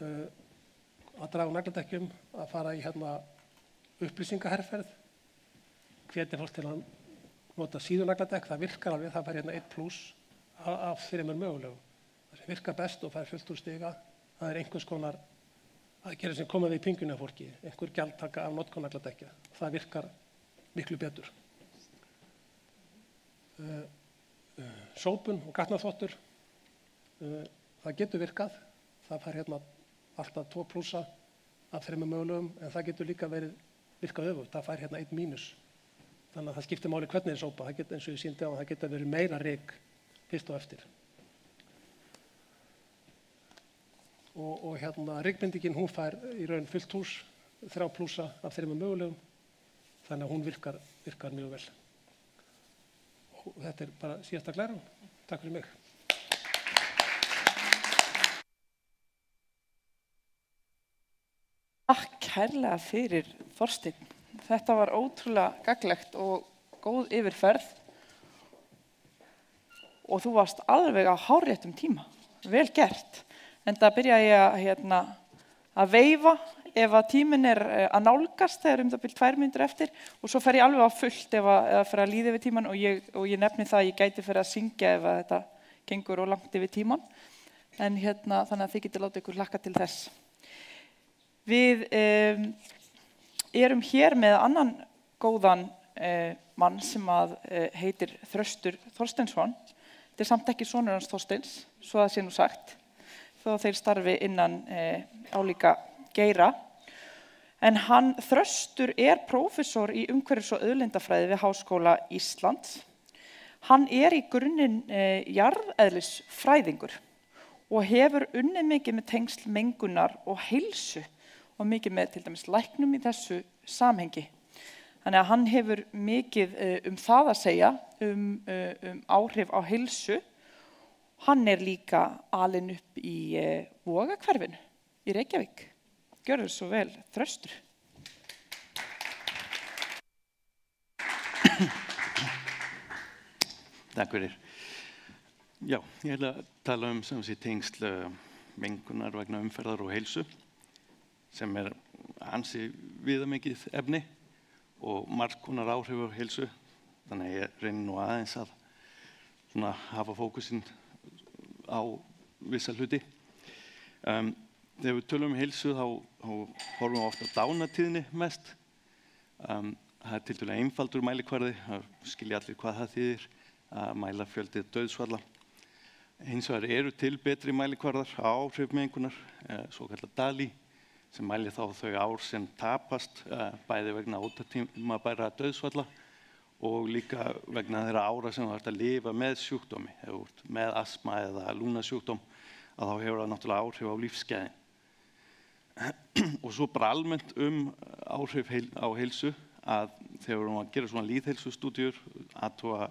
að draga nagladekkjum, að fara í upplýsingaherferð, hvetja fólk til að nota síðunagladekk, það virkar alveg, það fær 1+ af 3 mögulegum. Það sem virkar best og fær fullt úr stiga, það er einhvers konar aðgerðir sem koma við í pingunni af fólki, einhver gjaldtaka af notkun nagladekkja. Það virkar miklu betur. Sópun og gatnaþvottur, það getur virkað, það fær alltaf 2+ af 3 mögulegum, en það getur líka virkað öfugt, það fær 1-. Þannig að það skiptir máli hvernig er sópa, það getur, eins og ég sýndi á, það getur verið meira ryk fyrst og eftir. Og rykbindingin, hún fær í raun fullt hús, 3+ af 3 mögulegum, þannig að hún virkar mjög vel. Og þetta er bara síðasta glæran. Takk fyrir mig. Takk kærlega fyrir, Þorsteinn. Þetta var ótrúlega gagnlegt og góð yfirferð og þú varst alveg á hárréttum tíma. Vel gert. Enda byrja ég að veifa ef að tíminn er að nálgast, þegar það bil 2 mínútur eftir, og svo fer ég alveg á fullt ef að fer að líða yfir tíman og ég nefni það að ég gæti fyrir að syngja ef að þetta gengur og langt yfir tíman. En þannig að þið getur látið ykkur hlakka til þess. Við erum hér með annan góðan mann sem heitir Þröstur Þorsteinsson. Þetta er samt ekki sonur hans Þorsteins, svo það sé nú sagt, þó þeir starfi innan álíka geira. En hann Þröstur er prófessor í umhverfis- og auðlindafræði við Háskóla Íslands. Hann er í grunninn jarðeðlisfræðingur og hefur unnið mikið með tengsl mengunar og heilsu og mikið með til dæmis læknum í þessu samhengi. Þannig að hann hefur mikið það að segja áhrif á heilsu. Hann er líka alinn upp í Vogahverfinu í Reykjavík. Gjörðu svo vel, Þröstur. Takk fyrir. Já, ég ætla að tala tengsl mengunar vegna umferðar og heilsu, sem er ansi viðamikið efni og margs konar áhrif á heilsu. Þannig að ég reyni nú aðeins að hafa fókusinn á vissa hluti. Þegar við tölum heilsu þá horfum við ofta á dánatíðni mest. Það er tiltölulega einfaldur mælikvarði, það skilja allir hvað það þýðir, að mæla fjöldi dauðsfalla. Hins vegar eru til betri mælikvarðar á áhrif mengunar, svokallað DALI, sem mælir þá þau ár sem tapast, bæði vegna ótímabærra dauðsfalla og líka vegna þeirra ára sem þú ert að lifa með sjúkdómi. Ef þú ert með astma eða lungnasjúkdóm, að þá hefur það náttúrulega áhrif á lífsgæðin. Og svo bara almennt áhrif á heilsu, að þegar við erum að gera svona lýðheilsustúdíur, athuga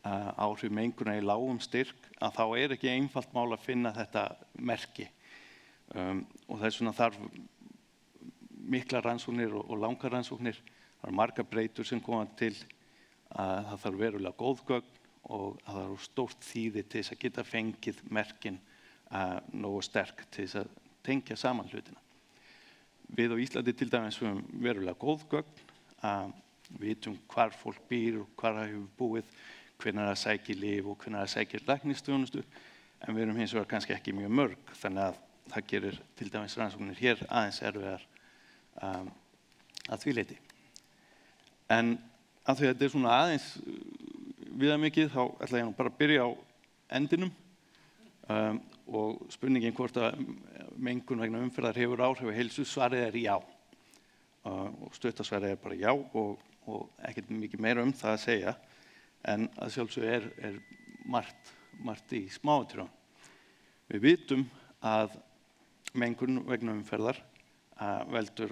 áhrif mengunar í lágum styrk, að þá er ekki einfalt mál að finna þetta merki. Og þess vegna þarf miklar rannsóknir og langar rannsóknir. Það eru margar breytur sem koma til, að það þarf verulega góð gögn og að það eru stórt þýði til þess að geta fengið merkin nógu sterk til þess að tengja saman hlutina. Við á Íslandi til dæmis höfum verulega góð gögn, vitum hvar fólk býr og hvar það hefur búið, hvenær það sækir lyf og hvenær það sækir læknisþjónustu, en við erum hins vegar kannski ekki mjög mörg, þannig að það gerir til dæmis rannsóknir hér aðeins erfiðar að því leyti. En af því að þetta svona aðeins viðamikið, þá ætla ég nú bara að byrja á endinum og spurningin hvort að mengun vegna umferðar hefur áhrif á heilsu, svarið já. Og stuttasvarið bara já og ekkert mikið meira það að segja, en að sjálfsögðu margt í smáatriðum. Við vitum að mengun vegna umferðar veldur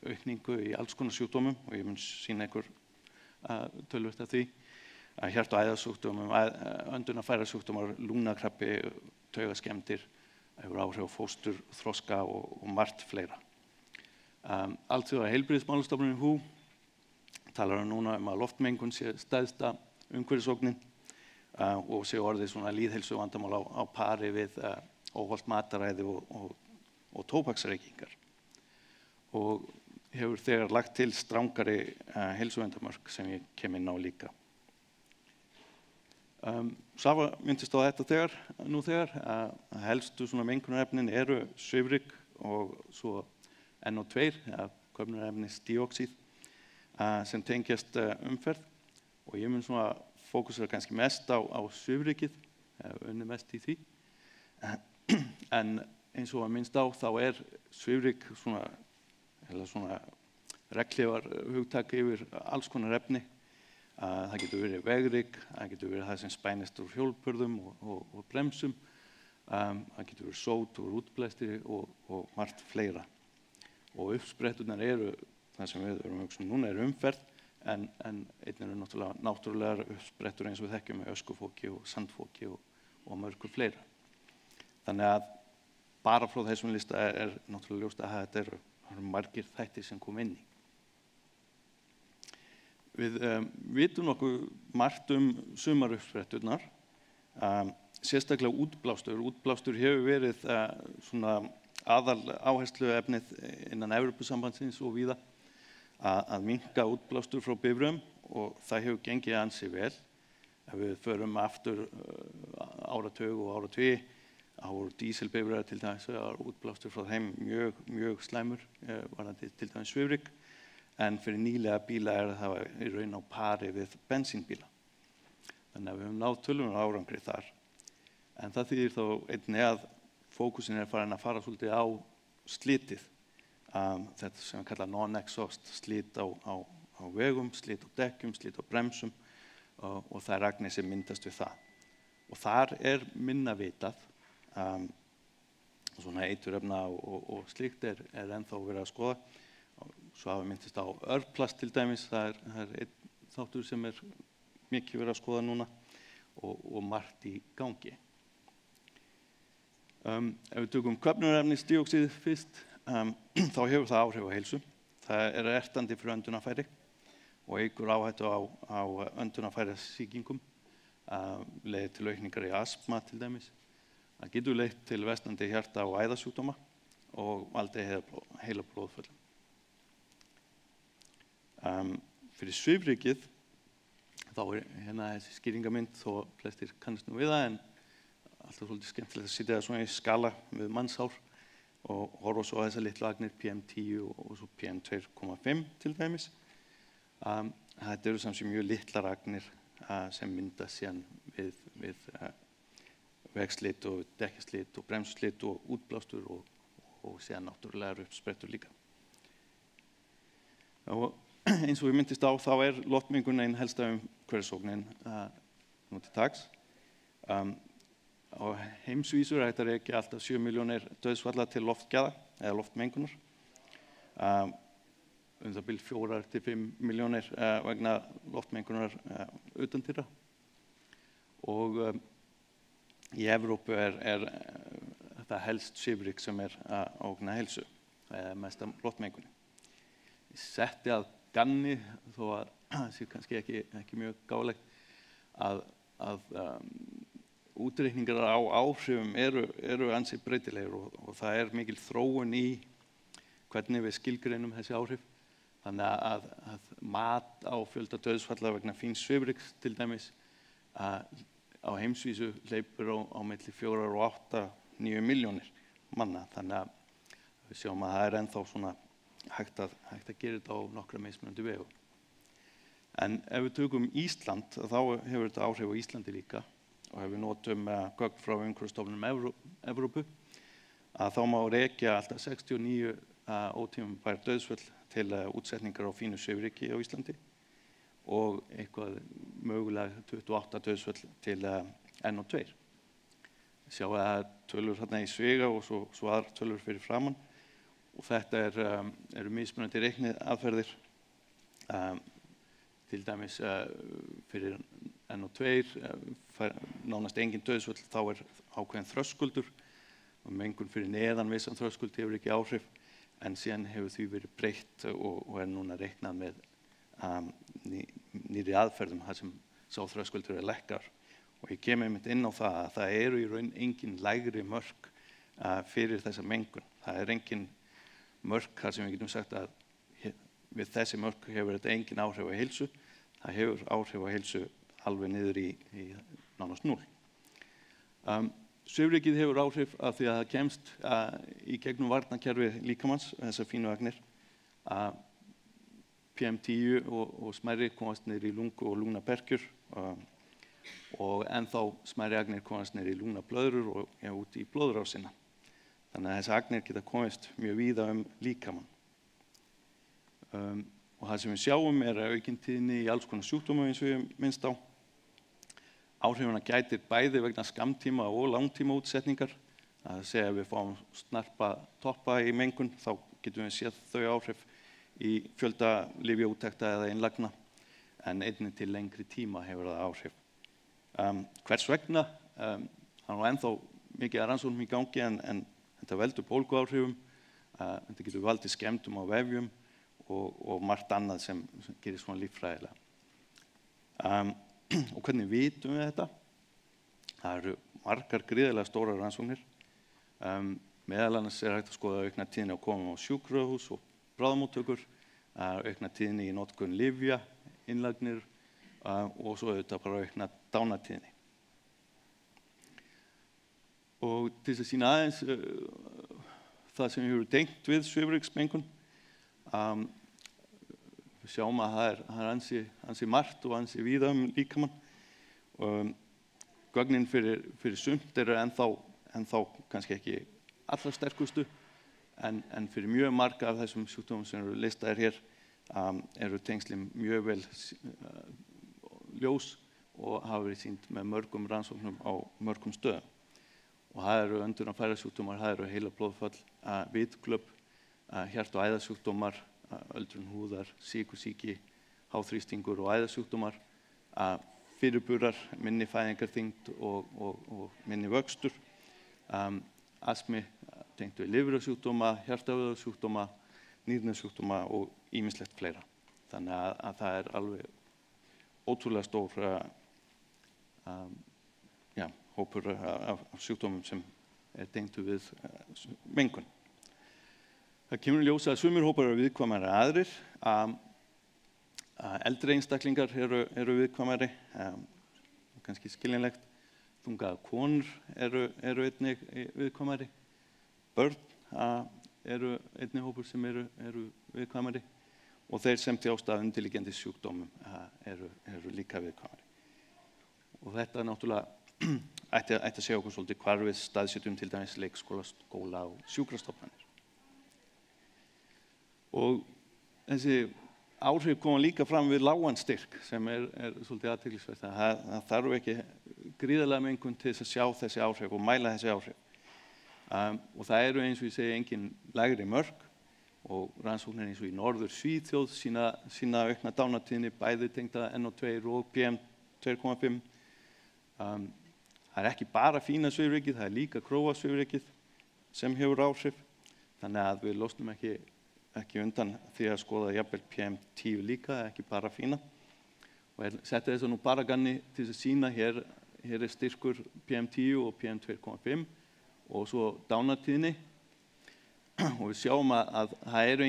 aukningu í alls konar sjúkdómum og ég mun sýna ykkur töluvert af því að hjarta- og æðasjúkdómum, öndunarfærasjúkdómar, lungnakrabbi, taugaskemmdir, hefur áhrif á fóstur, þroska og margt fleira. Alþjóða heilbrigðismálastofnunin WHO talar núna að loftmengun sé stærsta umhverfisógnin og sé orðið svona lýðheilsuvandamál á pari við óhollt mataræði og tóbaksreykingar. Og hefur þegar lagt til strangari heilsuverndarmörk sem ég kem inn á líka. Svafa myndist á þetta nú þegar að helstu svona mengunarefnin eru svifryk og svo NO2, köfnunarefnisdíoxíð, sem tengjast umferð og ég mun svona fókusera kannski mest á svifrykið, unnið mest í því. En eins og að minnst á þá svifryk svona regnhlífar hugtak yfir alls konar efni. Það getur verið vegryk, það getur verið það sem spænist úr hjólbörðum og bremsum, það getur verið sót úr útblæstri og margt fleira. Og uppspretturnar það sem við erum að hugsa núna umferð, en einnig náttúrulega náttúrulegar uppsprettur eins og við þekkjum með öskufóki og sandfóki og mörgu fleira. Þannig að bara frá þessum lista náttúrulega ljóst að þetta eru margir þættir sem kom inn í. Við vitum nokkuð margt sumaruppspretturnar, sérstaklega útblástur. Útblástur hefur verið svona aðal áhersluefnið innan Evrópusambandsins og víða að minnka útblástur frá bifreiðum og það hefur gengið ansi vel. Ef við förum aftur áratug og áratugi, þá voru dísilbifreiðar til dæmis útblástur frá þeim mjög slæmur, varðandi til dæmis svifryk, en fyrir nýlega bíla það í raun á pari við bensínbíla. Þannig að við höfum náð töluverðan árangri þar. En það þýðir þó einnig að fókusin farin að fara svolítið á slitið, þetta sem við kalla non-exhaust, slit á vegum, slit á dekkjum, slit á bremsum og það agnir sem myndast við það. Og þar minna vitað, svona eiturefna og slíkt ennþá verið að skoða. Svo hafa myndist á örplast til dæmis, það einn þáttur sem mikið verið að skoða núna og margt í gangi. Ef við tökum köfnunarefnisdíoxíð fyrst, þá hefur það áhrif á heilsu. Það ertandi fyrir öndunarfæri og eykur áhættu á öndunarfærasýkingum, leiðir til aukningar í astma til dæmis. Það getur leitt til versnandi hjarta- og æðasjúkdóma og valdið heilablóðföllum. Fyrir svifrykið, þá hérna þessi skýringamynd, þó flestir kannast nú við það, en alltaf svolítið skemmtilegt að sitja það svona í skala við mannshár og horfa svo á þessar litlu agnir PM10 og svo PM2,5 til dæmis. Þetta eru sem sé mjög litlar agnir sem mynda síðan við vegslit og dekkjaslit og bremsuslit og útblástur og síðan náttúrulegar uppsprettur líka. Og eins og við myndist á, þá loftmengun ein helsta umhverfisógnin nú til dags. Á heimsvísu hægt að rekja alltaf 7 milljónir dauðsfalla til loftgæða eða loftmengunar. Það bil 4 til 5 milljónir vegna loftmengunar utantýra. Og í Evrópu þetta helst svifryk sem að ógna heilsu, mest af loftmengunni. Ég setti að ganni, þó að það sé kannski ekki mjög gáfulegt, að útreikningar á áhrifum eru ansi breytilegir og það mikil þróun í hvernig við skilgreinum þessi áhrif. Þannig að mat á fjölda dauðsfalla vegna fíns svifryks til dæmis á heimsvísu hleypur á milli 4 og 8, 9 milljónir manna. Þannig að við sjáum að það ennþá svona hægt að gera þetta á nokkra mismunandi vegu. En ef við tökum Ísland, þá hefur þetta áhrif á Íslandi líka og ef við notum gögn frá Umhverfisstofnun Evrópu, að þá má rekja alltaf 69 ótímabær dauðsföll til útsetningar á fínu svifryki á Íslandi og eitthvað mögulega 28 dauðsföll til NO2. Sjáum að tölur hérna í sviga og svo aðrar tölur fyrir framann og þetta eru mismunandi reikniaðferðir. Til dæmis fyrir NO2 nánast engin dauðsföll, þá ákveðin þröskuldur og mengun fyrir neðan vissan þröskuld hefur ekki áhrif en síðan hefur því verið breytt og núna reiknað með nýrri aðferðum þar sem sá þröskuldur lækkar og ég kem einmitt inn á það að það eru í raun engin lægri mörk fyrir þessa mengun. Það engin mörk þar sem við getum sagt að við þessi mörk hefur þetta engin áhrif á heilsu. Það hefur áhrif á heilsu alveg niður í nánast 0. Svifrykið hefur áhrif af því að það kemst í gegnum varnarkerfi líkamans, þessar fínu agnir. PM10 og smærri komast niður í lungu og lungnaberkjur og ennþá smærri agnir komast niður í lungnablöðrur og út í blóðrásina. Þannig að þessar agnir geta komist mjög víða líkamann. Og það sem við sjáum aukin tíðni í alls konar sjúkdóma eins og ég minnst á. Áhrifuna gætir bæði vegna skammtíma og langtíma útsetningar. Það segja að við fáum snarpa toppa í mengun, þá getum við séð þau áhrif í fjölda lyfjaúttekta eða innlagna, en einnig til lengri tíma hefur það áhrif. Hvers vegna? Það ennþá mikið rannsóknum í gangi en þetta veldur bólguáhrifum, þetta getur valdið skemmdum á vefjum og margt annað sem gerir svona líffræðilega. Og hvernig vitum við þetta? Það eru margar gríðarlega stórar rannsóknir. Meðal annars hægt að skoða aukna tíðni á komum á sjúkrahús og bráðamóttökur, aukna tíðni í notkun lyfja, innlagnir og svo auðvitað bara aukna dánatíðni. Og til þess að sýna aðeins það sem hefur tengt við svifryksmengun, við sjáum að það ansi margt og ansi víða líkamann. Gögnin fyrir sumt eru ennþá kannski ekki allra sterkustu, en fyrir mjög marga af þessum sjúkdómum sem eru listaðir hér eru tengslin mjög vel ljós og hafa verið sýnd með mörgum rannsóknum á mörgum stöðum. Og það eru öndunarfærasjúkdómar, það eru heilablóðfall, vitglöp, hjart- og æðasjúkdómar, öldrun húðar, sykursýki, háþrýstingur og æðasjúkdómar, fyrirburar, minni fæðingarþyngd og minni vöxtur, astmi tengt við lifrarsjúkdóma, hjartavöðvasjúkdóma, nýrnasjúkdóma og ýmislegt fleira. Þannig að það er alveg ótrúlega stór hópur af sjúkdómum sem tengdu við mengun. Það kemur í ljós að sumir hópar eru viðkvæmari en aðrir. Eldri einstaklingar eru viðkvæmari, kannski skiljanlegt. Þungaðar konur eru einnig viðkvæmari. Börn eru einnig hópur sem eru viðkvæmari og þeir sem þjást af undirliggjandi sjúkdómum eru líka viðkvæmari. Og þetta náttúrulega ætti að segja okkur svolítið hvar við staðsetjum til dæmis leikskóla, skóla og sjúkrastofnanir. Og þessi áhrif koma líka fram við lágan styrk sem svolítið athyglisvert. Það þarf ekki gríðarlega mengun til þess að sjá þessi áhrif og mæla þessi áhrif. Og það eru eins og ég segi engin lægri mörk og rannsóknir eins og í Norður Svíþjóð sína aukna dánatíðni bæði tengda NO2 og PM2,5. Það ekki bara fína svifrykið, það líka króasvifrykið sem hefur áhrif. Þannig að við losnum ekki undan því að skoða jafnvel PM10 líka, ekki bara fína. Og setja þess að nú bara ganni til að sína hér styrkur PM10 og PM2,5 og svo dánatíðni. Og við sjáum að það er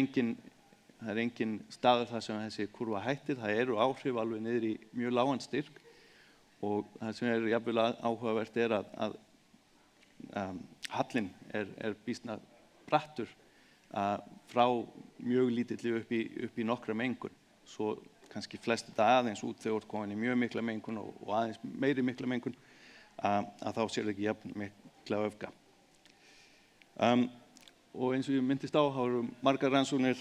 engin staður þar sem þessi kurva hættir, það eru áhrif alveg niður í mjög lágan styrk. Og það sem jafnvel áhugavert að hallinn býsna brattur frá mjög lítilli upp í nokkra mengun. Svo kannski flest þetta aðeins út þegar komin í mjög mikla mengun og aðeins meiri mikla mengun að þá sér ekki jafn mikla öfga. Og eins og ég myndist á, þá eru margar rannsóknir,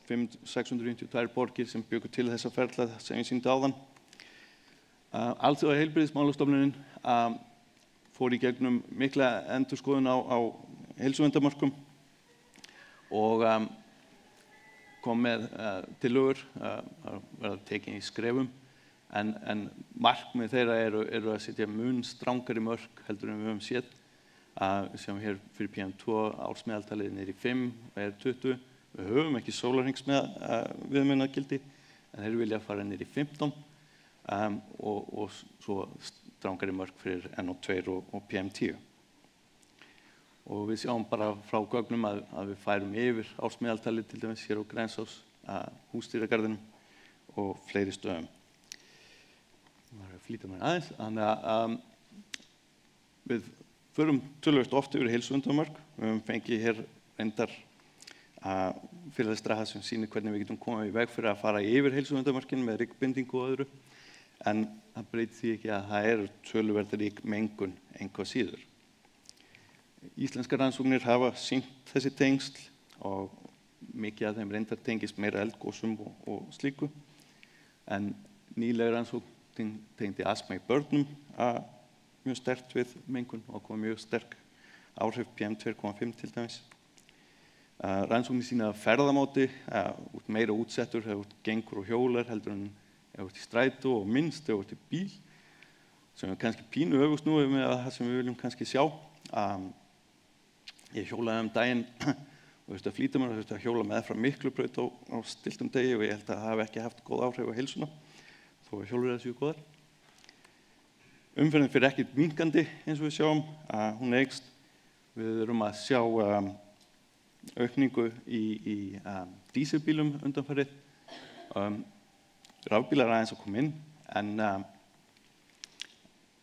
692 borgir sem bjuggu til þessa ferla sem ég sýndi áðan. Alþjóða heilbrigðismálastofnunin fór í gegnum mikla endurskoðun á heilsuverndarmörkum og kom með tillögur að verða tekin í skrefum en markmið þeirra eru að setja mun strangari mörk heldur en við höfum séð. Við sjáum hér fyrir PM2 ársmeðaltalið niður í 5 og 20. Við höfum ekki sólarhringsviðmiðunargildi en þeir vilja fara niður í 15 og svo strangari mörk fyrir NO2 og PM10. Og við sjáum bara frá gögnum að við færum yfir ársmeðaltalið til dæmis hér á Grensás, Húsdýragarðinum og fleiri stöðum. Það er að flýta mér aðeins, þannig að við förum töluvert oft yfir heilsuverndarmörk. Við höfum fengið hér reyndar fyrirlestra sem sýnir hvernig við getum komið í veg fyrir að fara yfir heilsuverndarmörkin með rykbindingu og öðru. En það breytir því ekki að það er töluvert rík mengun einhvað síður. Íslenskar rannsóknir hafa sýnt þessi tengsl og mikið af þeim reyndar tengist meira eldgosum og slíku. En nýlega rannsókn tengdi astma í börnum mjög sterkt við mengun og kom mjög sterk áhrif PM2,5 til dæmis. Rannsóknir sýna að ferðamáti meira útsettur ef þú gengur og hjólar heldur en ef þú ert í strætó og minnst ef þú ert í bíl sem er kannski pínu öfugsnúið með það sem við viljum kannski sjá. Ég hjólaði daginn og þurfti að flýta mér og þurfti að hjóla með frá Miklubraut á stilltum degi og ég held að það hafi ekki haft góð áhrif á heilsuna þó að hjólreiðar séu góðar. Umferðin fyrir ekkert minnkandi eins og við sjáum, hún eykst. Við erum að sjá aukningu í dísilbílum undanfarið. Rafbílar aðeins að koma inn, en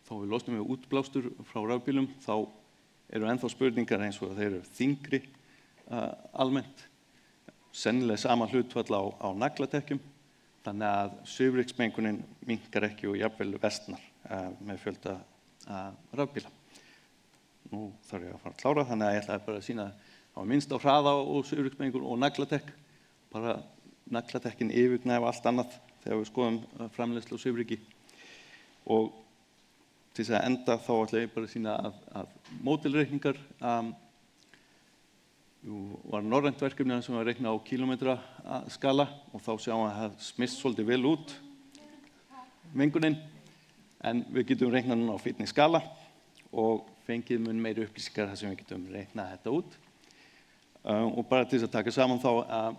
þó við losnum við útblástur frá rafbílum, þá eru ennþá spurningar eins og að þeir eru þyngri almennt. Sennilega sama hlutfall á nagladekkjum, þannig að svifryksmengunin minnkar ekki og jafnvel versnar með fjölda rafbíla. Nú þarf ég að fara að klára, þannig að ég ætlaði bara að sýna á minnst á hraða og svifryksmengun og nagladekk. Bara nagladekkin yfirgnæfa allt annað þegar við skoðum framleiðslu og svifryki. Og til þess að enda þá ætla ég bara að sýna að módelreikningar var norrænt verkefni sem var reiknað á kílómetraskala og þá sjáum við að það smist svolítið vel út mengunin, en við getum reiknað núna á fínni skala og fengið mun meiri upplýsingar þar sem við getum reiknað þetta út. Og bara til þess að taka saman þá að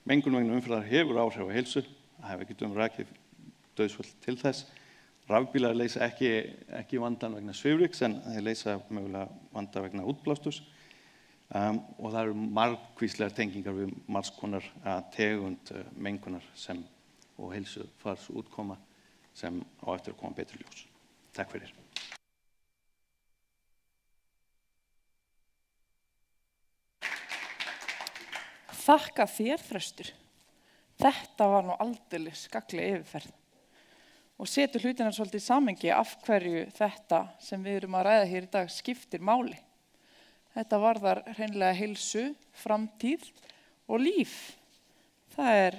mengun vegna umferðar hefur áhrif á heilsu, við getum rakið dauðsföll til þess. Rafbílar leysa ekki vandann vegna svifryks en þeir leysa mögulega vanda vegna útblásturs. Og það eru margvíslegar tengingar við margs konar tegund mengunar og heilsufars útkoma sem á eftir að koma betur í ljós. Takk fyrir. Þakka þér, Þröstur. Þetta var nú aldeilis gagnleg yfirferð og setur hlutina svolítið í samhengi af hverju þetta sem við erum að ræða hér í dag skiptir máli. Þetta varðar hreinlega heilsu, framtíð og líf. Það er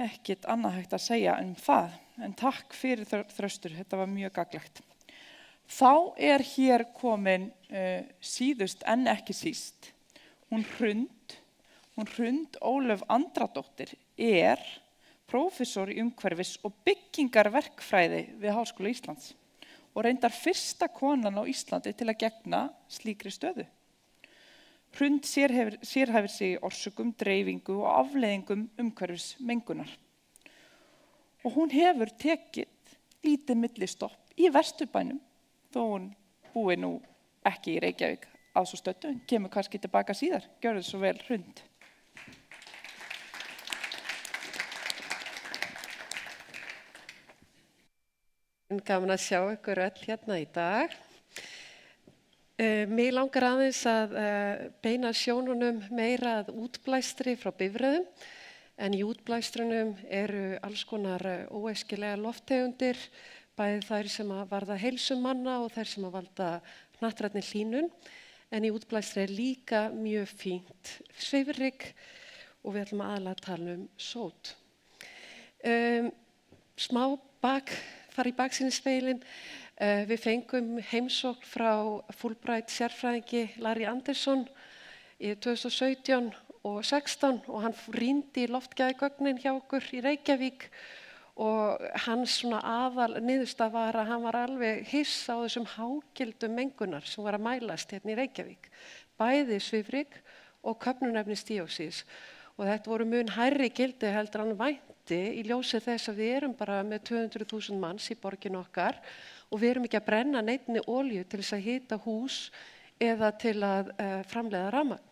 ekkert annað hægt að segja það. En takk fyrir Þröstur, þetta var mjög gagnlegt. Þá er hér komin síðust en ekki síst. Hún Hrund Ólöf Andradóttir er prófessor í umhverfis- og byggingarverkfræði við Háskóla Íslands og reyndar fyrsta konan á Íslandi til að gegna slíkri stöðu. Hrund sérhæfir sig í orsökum, dreifingu og afleiðingum umhverfismengunar. Og hún hefur tekið lítið millistopp í Vesturbænum, þó hún búi nú ekki í Reykjavík að svo stöddu, en kemur kannski tilbaka síðar. Gjörðu svo vel, Hrund. Gaman að sjá ykkur öll hérna í dag. Mig langar aðeins að beina sjónunum meira að útblæstri frá bifreiðum, en í útblæstrunum eru alls konar óæskilegar lofttegundir, bæði þær sem að varða heilsu manna og þær sem að valda hnattrænni hlýnun, en í útblæstri er líka mjög fínt svifryk og við ætlum aðalega að tala sót. Smá fara í baksýnisspegilinn. Við fengum heimsókn frá Fulbright sérfræðingi Larry Anderson í 2017 og 16 og hann rýndi í loftgæðigögnin hjá okkur í Reykjavík og hans svona aðal niðurstaða var að hann var alveg hissa á þessum hágildum mengunar sem var að mælast hérna í Reykjavík, bæði svifryk og köfnunefnisdíoxíðs. Og þetta voru mun hærri gildi heldur hann vænti í ljósi þess að við erum bara með 200.000 manns í borginu okkar og við erum ekki að brenna neinni olíu til þess að hita hús eða til að framleiða rafmagn.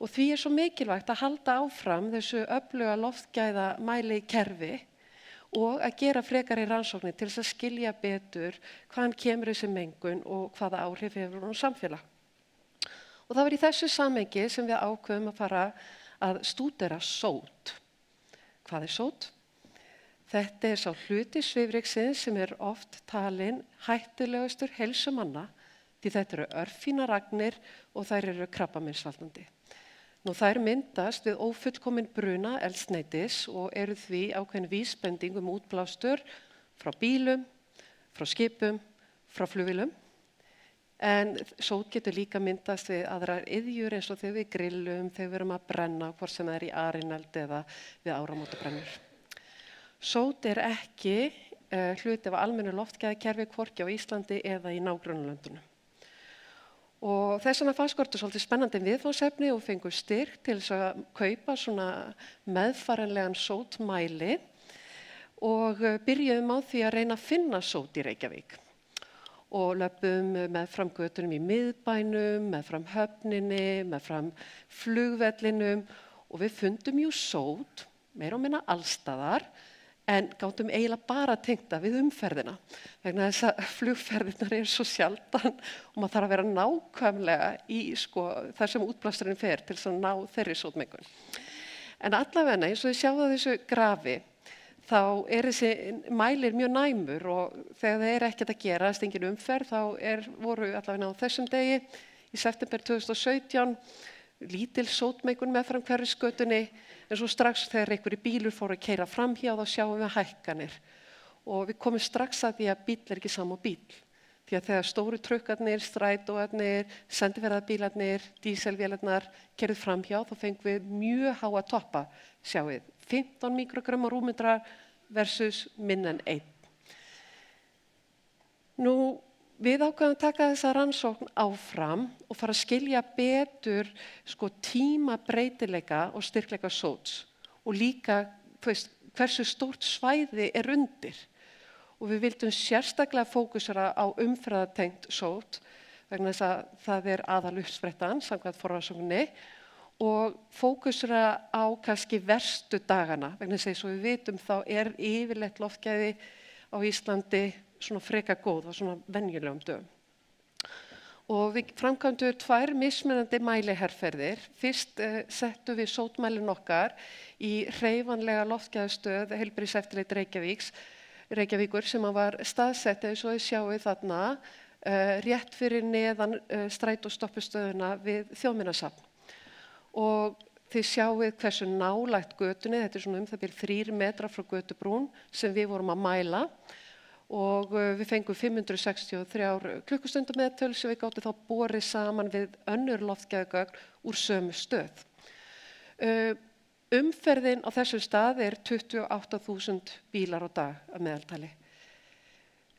Og því er svo mikilvægt að halda áfram þessu öfluga loftgæðamæli kerfi og að gera frekari rannsóknir til þess að skilja betur hvaðan kemur þessi mengun og hvaða áhrif hefur hún á samfélag. Og það var í þessu samhengi sem við ákveðum að fara að stúdera sót. Hvað er sót? Þetta er sá hluti svifryksins sem er oft talinn hættulegastur heilsu manna því þetta eru örfínar agnir og þær eru krabbameinsvaldandi. Þær myndast við ófullkominn bruna eldsneytis og eru því ákveðin vísbending útblástur frá bílum, frá skipum, frá flugvélum. En sót getur líka myndast við aðrar iðjur eins og þegar við grillum, þegar við erum að brenna, hvort sem það er í arineldi eða við áramótabrennur. Sót er ekki hluti af almennu loftgæðakerfi hvorki á Íslandi eða í nágrannalöndunum. Og þess vegna fannst okkur svolítið spennandi viðfangsefni og fengum styrk til þess að kaupa svona meðfaranlegan sótmæli og byrjuðum á því að reyna að finna sót í Reykjavík. Og löpum meðfram götunum í miðbænum, meðfram höfninni, meðfram flugvellinum og við fundum sót, meira og minna allstaðar, en gátum eiginlega bara tengta við umferðina. Vegna þess að flugferðirnar eru svo sjaldan og maður þarf að vera nákvæmlega í þar sem útblásturinn fer til þess að ná þeirri sótmengun. En allavega eins og þið sjáðu þessu grafi, þá er þessi mælir mjög næmur og þegar það er ekkert að gera, engin umferð, þá voru allavega á þessum degi í september 2017 lítil sótmengun meðfram Hverfisgötunni, en svo strax þegar einhverjir bílur fóru að keyra framhjá þá sjáum við hækkanir. Og við komum strax að því að bíll er ekki sama bíl. Því að þegar stóru trukkarnir, strætóarnir, sendiferðabílarnir, díselvélarnar keyrðu framhjá þá fengum við mjög háa toppa, sjáið, 15 mikrogram á rúmmetra versus minna en 1. Við ákveðum að taka þessa rannsókn áfram og fara að skilja betur tímabreytileika og styrkleika sóts og líka hversu stórt svæði er undir. Og við vildum sérstaklega fókusera á umferðartengt sót vegna þess að það er aðal uppsprettan samkvæmt forrannsókninni og fókusera á kannski verstu dagana vegna þess að við vitum þá er yfirleitt loftgæði á Íslandi svona freka góð og svona venjulegum dögum. Og við framkvæmdum 2 mismunandi mæliherferðir. Fyrst settum við sótmælin okkar í hreyfanlega loftgæðastöð Heilbrigðiseftirlit Reykjavíkur sem var staðsett eins og þið sjáið þarna rétt fyrir neðan strætóstoppustöðuna við Þjóðminjasafn. Og þið sjáið hversu nálægt götunni, þetta er svona það bil 3 metrar frá götubrún sem við vorum að mæla. Og við fengum 563 klukkustundum meðtöl sem við gátum þá borið saman við önnur loftgæðagögn úr sömu stöð. Umferðin á þessum stað er 28.000 bílar á dag að meðaltali.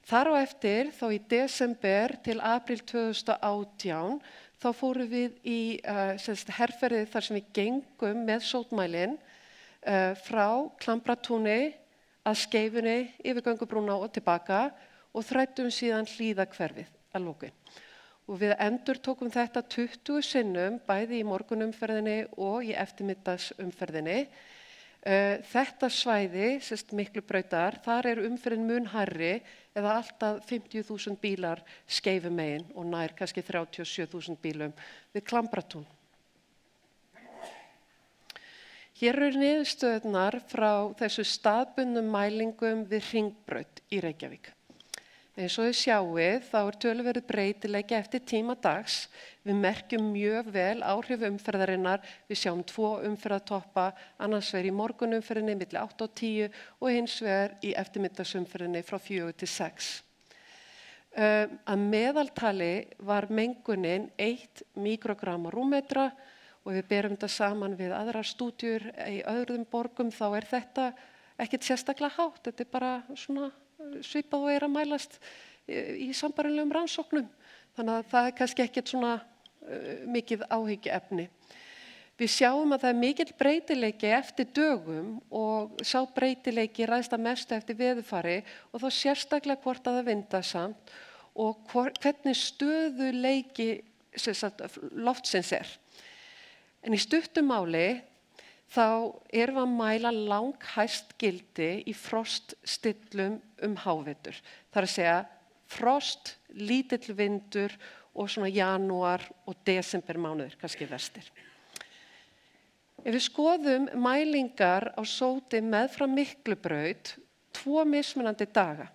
Þar á eftir, þá í desember til apríl 2018, þá fórum við í herferðið þar sem við gengum með sótmælin frá Klambratúni að Skeifunni, yfir Göngubrúna og tilbaka og þræddum síðan Hlíðahverfið að lokum. Og við endurtókum þetta 20 sinnum, bæði í morgunumferðinni og í eftirmiddagsumferðinni, Þetta svæði, Miklubrautar, þar umferðin mun hærri eða alltaf 50.000 bílar Skeifumegin og nær kannski 37.000 bílum við Klambratún. Hér eru niðurstöðurnar frá þessu staðbundnum mælingum við Hringbraut í Reykjavík. Eins og þið sjáið þá töluverður breytileiki eftir tíma dags. Við merkjum mjög vel áhrif umferðarinnar. Við sjáum 2 umferðartoppa, annars vegar í morgunumferðinni milli 8 og 10 og hins vegar í eftirmiddagsumferðinni frá 4 til 6. Að meðaltali var mengunin 1 mikrogram á rúmmetra og við berum þetta saman við aðrar stúdíur í öðrum borgum þá þetta ekkert sérstaklega hátt. Þetta bara svona svipað og að mælast í sambærilegum rannsóknum. Þannig að það kannski ekkert svona mikið áhyggjuefni. Við sjáum að það mikill breytileiki eftir dögum og sá breytileiki ræðst að mestu eftir veðurfari og þá sérstaklega hvort að það vindasamt og hvernig stöðuleiki loftsins En í stuttu máli þá erum við að mæla langhæst gildi í froststillum hávetur. Það að segja frost, lítill vindur og svona janúar og desembermánuðir, kannski verstir. Ef við skoðum mælingar á sóti meðfram Miklubraut 2 mismunandi daga.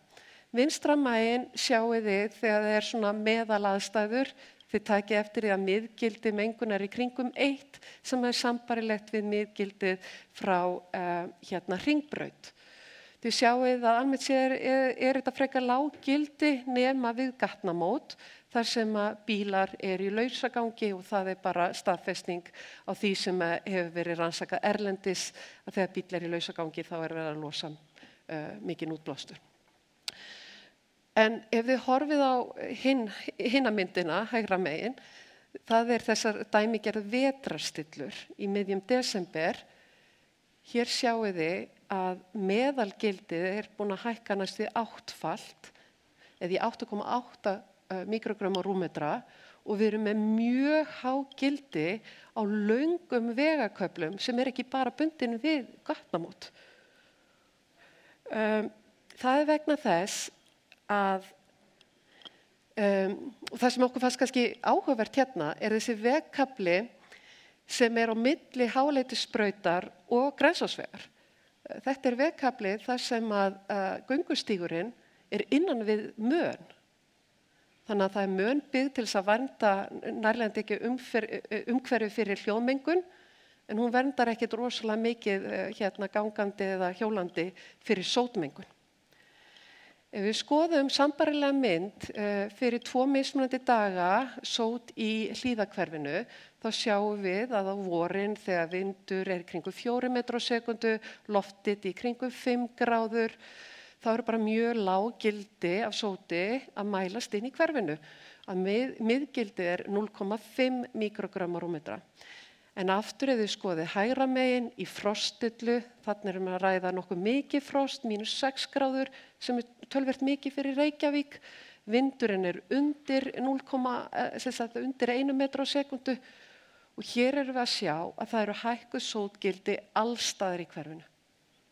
Vinstra megin sjáið þið þegar það svona meðalaðstæður. Þið takið eftir því að miðgildi mengunar í kringum 1 sem sambarilegt við miðgildið frá Hringbraut. Þið sjáið að almennt sér þetta frekar lággildi nema við gatnamót þar sem að bílar í lausagangi og það bara staðfesting á því sem hefur verið rannsakað erlendis að þegar bílar í lausagangi þá verið að losa mikinn útblástur. En ef þið horfið á hina myndina, hægra megin, það þessar dæmigerð vetrarstillur í miðjum desember. Hér sjáið þið að meðalgildið búin að hækka næstu 8-falt, eða í 8,8 mikrogram á rúmmetra og við erum með mjög há gildi á löngum vegaköflum sem ekki bara bundin við gatnamót. Það vegna þess að og það sem okkur fannst kannski áhugavert hérna þessi vegkafli sem á milli Háleitisbrautar og Grensásvegar. Þetta vegkafli þar sem að göngustígurinn innan við mön. Þannig að það mön byggð til þess að vernda nærlendi ekki umhverfi fyrir hljóðmengun en hún verndar ekkert rosalega mikið gangandi eða hjólandi fyrir sótmengun. Ef við skoðum sambærilega mynd fyrir 2 mismunandi daga sót í Hlíðahverfinu, þá sjáum við að á vorin þegar vindur kringum 4 metrar á sekundu, loftið í kringum 5 gráður, þá bara mjög lág gildi af sóti að mælast inn í hverfinu. Að miðgildi 0,5 mikrogram á rúmmetra. En aftur ef þið skoðið hægra megin í froststillu, þannig við að ræða nokkuð mikið frost, -6 gráður, sem töluvert mikið fyrir Reykjavík. Vindurinn undir 1 metra á sekundu og hér erum við að sjá að það hækkuð sótgildi allstaðar í hverfinu.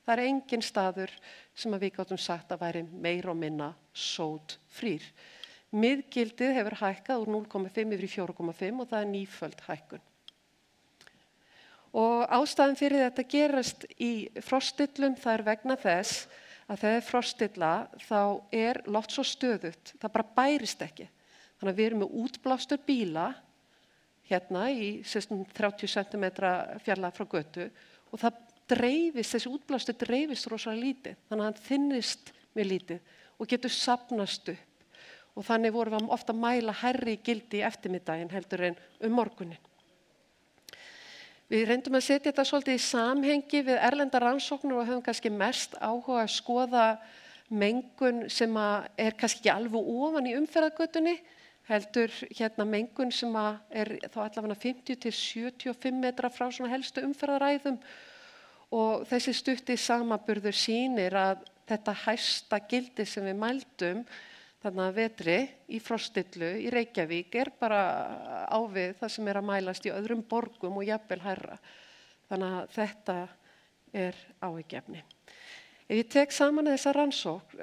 Það engin staður sem við gátum sagt að væri meira og minna sótfrýr. Miðgildið hefur hækkað úr 0,5 yfir í 4,5 og það nýföld hækkun. Og ástæðan fyrir þetta gerast í froststillum það vegna þess að þegar froststilla þá loft svo stöðugt, það bara bærist ekki. Þannig að við erum með útblástur bíla hérna í 30 cm fjarlægð frá götu og það dreifist, þessi útblástur dreifist rosalega lítið. Þannig að hann þynnist mjög lítið og getur safnast upp. Og þannig vorum við ofta að mæla hærri gildi í eftirmiddaginn heldur en morgunin. Við reyndum að setja þetta svolítið í samhengi við erlendar rannsóknir og höfum kannski mest áhuga að skoða mengun sem kannski ekki alveg ofan í umferðargötunni, heldur mengun sem þá allavega 50 til 75 metra frá svona helstu umferðaræðum og þessi stutti samanburður sýnir að þetta hæsta gildi sem við mældum þannig að vetri í froststillu í Reykjavík bara ávið það sem að mælast í öðrum borgum og jafnvel hærra. Þannig að þetta er áhyggjuefni. Ef ég tek saman þessa rannsókn,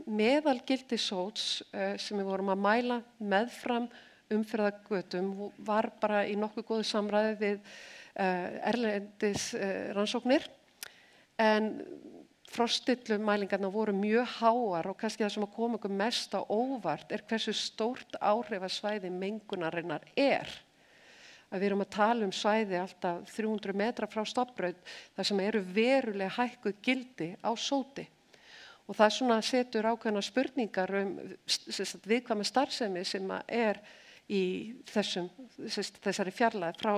meðalgildi sóts sem við vorum að mæla meðfram umferðargötum var bara í nokkuð góðu samræði við erlendis rannsóknir, en frostillumælingarnar voru mjög háar og kannski það sem kom okkur mest á óvart hversu stórt áhrifasvæði mengunarinnar er. Að við erum að tala svæði alltaf 300 metra frá stofnbraut þar sem eru verulega hækkuð gildi á sóti. Og það svona setur ákveðna spurningar viðkvæma starfsemi sem er í þessari fjarlægð frá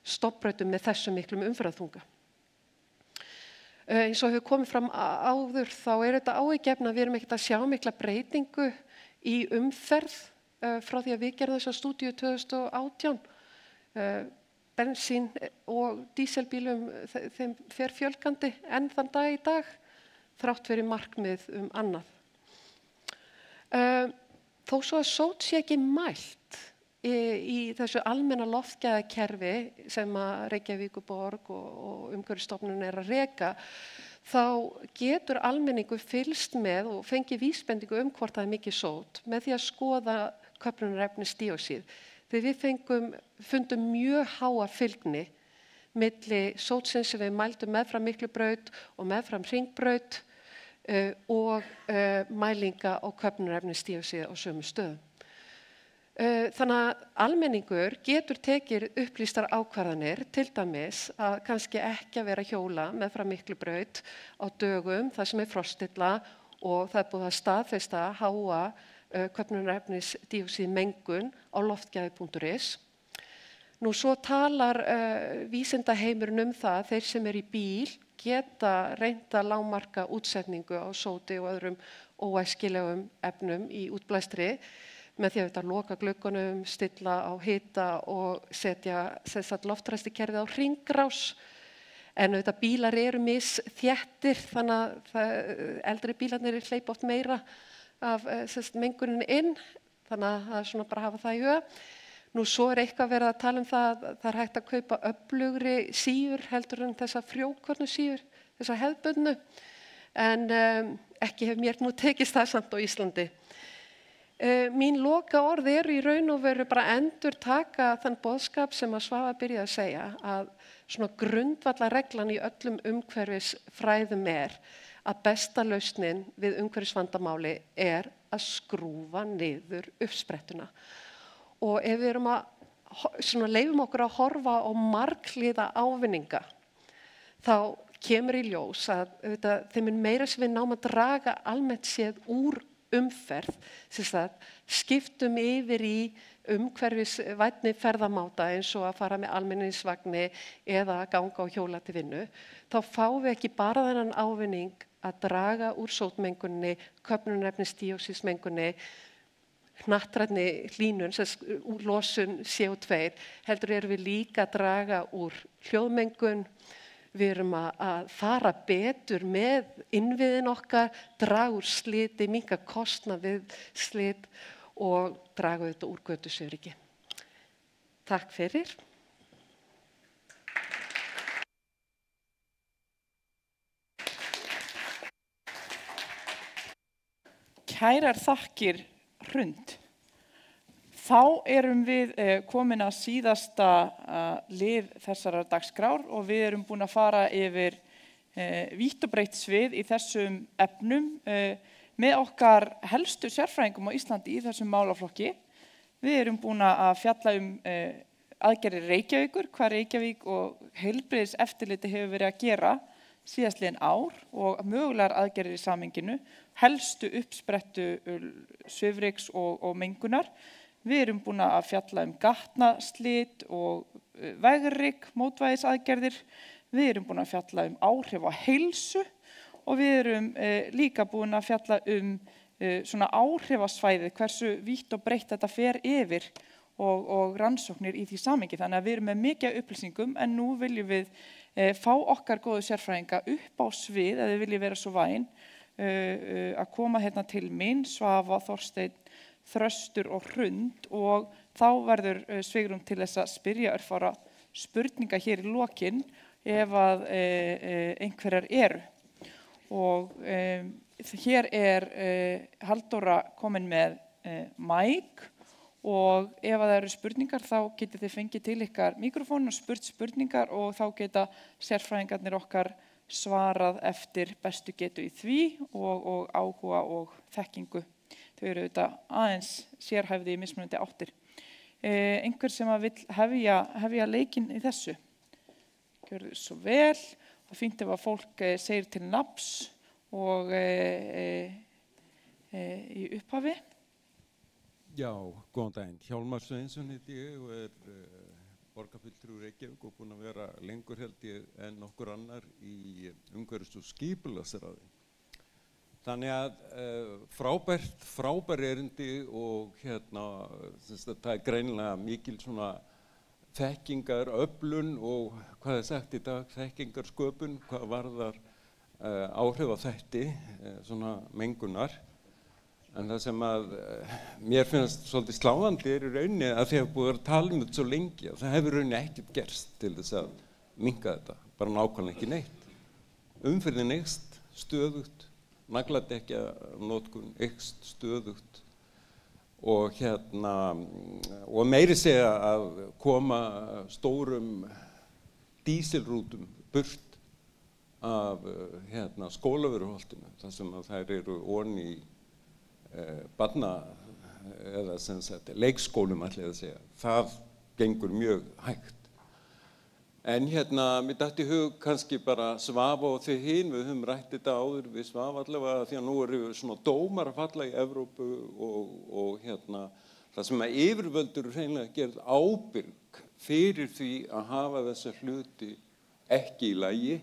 stofnbrautum með þessum miklum umferðarþunga. Eins og hefur komið fram áður þá þetta áhyggjuefni að við erum ekkert að sjá mikla breytingu í umferð frá því að við gerðum þessa stúdíu 2018. Bensín- og díselbílum þeim fer fjölgandi enn þann dag í dag, þrátt fyrir markmið annað. Þó svo að sót sé ekki mælt í þessu almenna loftgæðakerfi sem að Reykjavíkurborg og Umhverfisstofnun er að reka, þá getur almenningur fylgst með og fengið vísbendingu hvort það er mikið sót með því að skoða köfnunarefnisdíoxíð. Þegar við fundum mjög háa fylgni milli sótsins sem við mældum meðfram Miklubraut og meðfram Hringbraut og mælinga á köfnunarefnisdíoxíð á sömu stöðum. Þannig að almenningur getur tekið upplýstar ákvarðanir, til dæmis að kannski ekki að vera að hjóla meðfram Miklubraut á dögum þar sem frostilla og það búið að staðfesta háa köfnunarefnisdíoxíð mengun á loftgæði.is. Nú svo talar vísindaheimurinn það að þeir sem í bíl geta reynt að lágmarka útsetningu á sóti og öðrum óæskilegum efnum í útblæstri með því að loka gluggunum, stilla á hita og setja loftræstikerfið á hringrás. En auðvitað bílar eru misþéttir, þannig að eldri bílarnir hleypa oft meira af mengunin inn, þannig að það er svona bara að hafa það í huga. Nú svo eitthvað verið að tala það er hægt að kaupa öflugri síur heldur en þessa frjókornu síur, þessa hefðbundnu, en ekki hef mér nú tekist það samt á Íslandi. Mín loka orð í raun og veru bara endurtaka þann boðskap sem að Svava byrjaði að segja, að svona grundvallarreglan í öllum umhverfisfræðum að besta lausnin við umhverfisvandamáli að skrúfa niður uppsprettuna. Og ef við erum leifum okkur að horfa á marghliða ávinninga, þá kemur í ljós að þeim meira sem við náum að draga almennt séð úr umferð, skiptum yfir í umhverfisvænni ferðamáta eins og að fara með almenningsvagni eða að ganga og hjóla til vinnu, þá fáum við ekki bara þennan ávinning að draga úr sótmengunni, köfnunarefnisdíoxíðsmengunni, hnattrænni hlýnun, úr losun CO2, heldur erum við líka að draga úr hljóðmengun. Við erum að fara betur með innviðin okkar, draga úr sliti, minnka kostnað við slit og draga þetta úr götusöryggi. Takk fyrir. Kærar þakkir, Hrund. Þá erum við komin að síðasta lið þessarar dagskrár og við erum búin að fara yfir vítt og breitt svið í þessum efnum með okkar helstu sérfræðingum á Íslandi í þessum málaflokki. Við erum búin að fjalla aðgerðir Reykjavíkur, hvað Reykjavík og heilbrigðiseftirliti hefur verið að gera síðastliðin ár og mögulegar aðgerðir í samhenginu, helstu uppsprettu svifryks og mengunar. Við erum búin að fjalla gatnaslit og vegrygg, mótvægisaðgerðir. Við erum búin að fjalla áhrif á heilsu og við erum líka búin að fjalla svona áhrifasvæði, hversu vítt og breitt þetta fer yfir og rannsóknir í því samhengi. Þannig að við erum með mikið upplýsingum en nú viljum við fá okkar góðu sérfræðinga upp á svið, ef þið viljið vera svo væn, að koma hérna til mín, Svava, Þorsteinn, Þröstur og Hrund, og þá verður svigrúm til þess að spyrja örfára spurninga hér í lokin. ef að einhverjar eru. Og hér Halldóra komin með mæk og ef að það eru spurningar þá getið þið fengið til ykkar mikrofón og spurt spurningar og þá geta sérfræðingarnir okkar svarað eftir bestu getu í því og áhuga og þekkingu. Þau eru auðvitað aðeins sérhæfði í mismunandi áttir. Einhver sem að vill hefja leikinn í þessu? Gjörðu svo vel. Það fínt ef að fólk segir til nafns og í upphafi. Já, góðan daginn. Hjálmar Sveinsson heiti ég og borgarfulltrúi Reykjavík og búinn að vera lengur held ég en nokkur annar í umhverfis- og skipulagsráði. Þannig að frábær erindi og það greinilega mikil svona þekkingar, öflun og hvað sagt í dag, þekkingarsköpun, hvað varðar áhrif á þætti, svona mengunar. En það sem að mér finnst svolítið sláandi í rauninni að því að búið að tala þetta svo lengi að það hefur rauninni ekkert gerst til þess að minnka þetta, bara nákvæmlega ekki neitt. Umferðin eykst stöðugt, nagladekkja notkun eykst stöðugt og og meiri segja að koma stórum dísilrútum burt af Skólavörðuholtinu þar sem að þær eru onni í barna eða sem sagt leikskólum ætla ég að segja. Það gengur mjög hægt. En mér datt í hug kannski bara Svava og þið hin, við höfum rætt þetta áður við Svava allavega því að nú eru svona dómar að falla í Evrópu og það sem að yfirvöldur hreinlega gerð ábyrg fyrir því að hafa þessa hluti ekki í lagi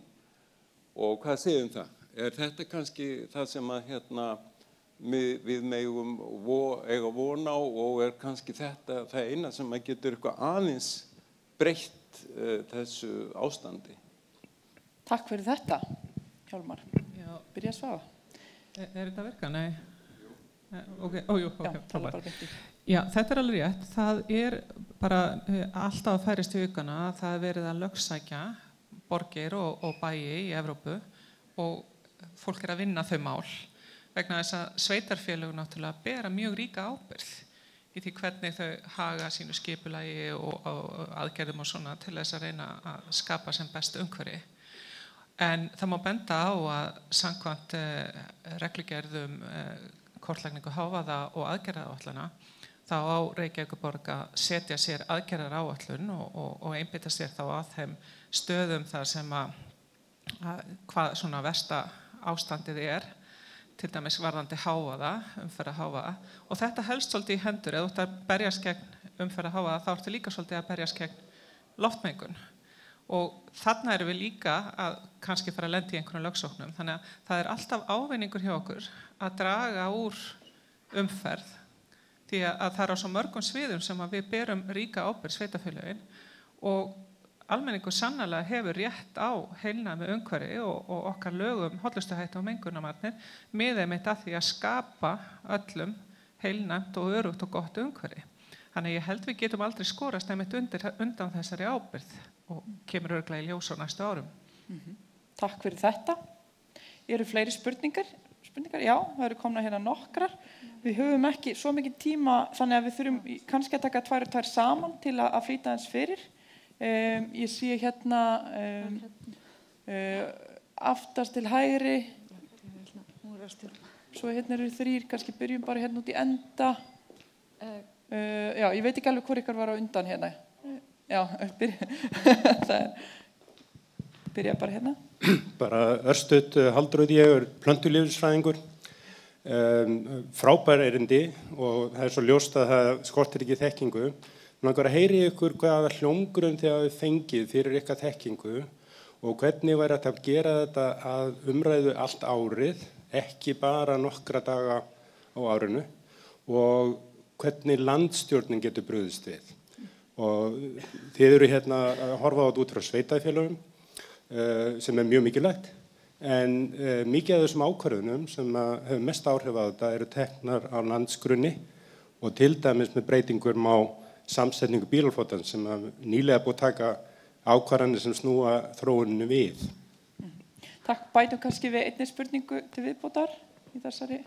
og hvað segir það? Þetta kannski það sem að við megum eiga von á og kannski þetta það eina sem að getur eitthvað aðeins breytt þessu ástandi. Takk fyrir þetta, Hjálmar. Byrja að Svava. Þetta að virka? Nei. Ok. Tala bara beint í. Já, þetta alveg rétt. Það bara alltaf að færist í aukana að það verið að lögsækja borgir og bæi í Evrópu og fólk að vinna þau mál. Vegna þess að sveitarfélög náttúrulega bera mjög ríka ábyrgð í því hvernig þau haga sínu skipulagi og aðgerðum og svona til þess að reyna að skapa sem best umhverfi. En það má benda á að samkvæmt reglugerðum kortlagningu hávaða og aðgerðaáætlana þá á Reykjavíkurborg að setja sér aðgerðaráætlun og einbeita sér þá að þeim stöðum þar sem hvað svona versta ástandið til dæmis varðandi hávaða, umferðarhávaða og þetta helst svolítið í hendur eða þú ert að berjast gegn umferðarhávaða þá ertu líka svolítið að berjast gegn loftmengun og þarna erum við líka að kannski fara að lenda í einhvern lögsóknum þannig að það alltaf ávinningur hjá okkur að draga úr umferð því að það á svo mörgum sviðum sem að við berum ríka ábyrgð sveitarfélögin og almenningur sannarlega hefur rétt á heilnæmu umhverfi og okkar lögum hollustuhætti og mengunarvarnir miðeinmitt að því að skapa öllum heilnæmt og örugt og gott umhverfi. Þannig ég held við getum aldrei skorast einmitt undan þessari ábyrgð og kemur örugglega í ljós á næstu árum. Takk fyrir þetta. Eru fleiri spurningar? Já, það eru komna hérna nokkrar. Við höfum ekki svo mikið tíma þannig að við þurfum kannski að taka 2 og 2 saman til að flýta eins fyrir. Ég sé hérna aftast til hægri svo hérna eru 3 kannski byrjum bara hérna út í enda já, ég veit ekki alveg hvor ykkar var á undan hérna já, byrja bara hérna bara örstutt Halldór ég plöntulífsfræðingur frábær erindi og það svo ljóst að það skortir ekki þekkingu langar að heyri ykkur hvaða hljómgrunn þegar við fengið fyrir ykkar þekkingu og hvernig væri að gera þetta að umræðu allt árið, ekki bara nokkra daga á árinu og hvernig landstjórnin getur brugðist við. Og þið eru hérna að horfa á þetta út frá sveitarfélögum sem mjög mikilvægt en mikið af þessum ákvörðunum sem hefur mest áhrif á þetta eru teknar á landsgrunni og til dæmis með breytingum á samsetningu bílaflotans sem nýlega búið taka ákvarðanir sem snúa þróuninu við. Takk, bætum kannski við einni spurningu til viðbótar í þessari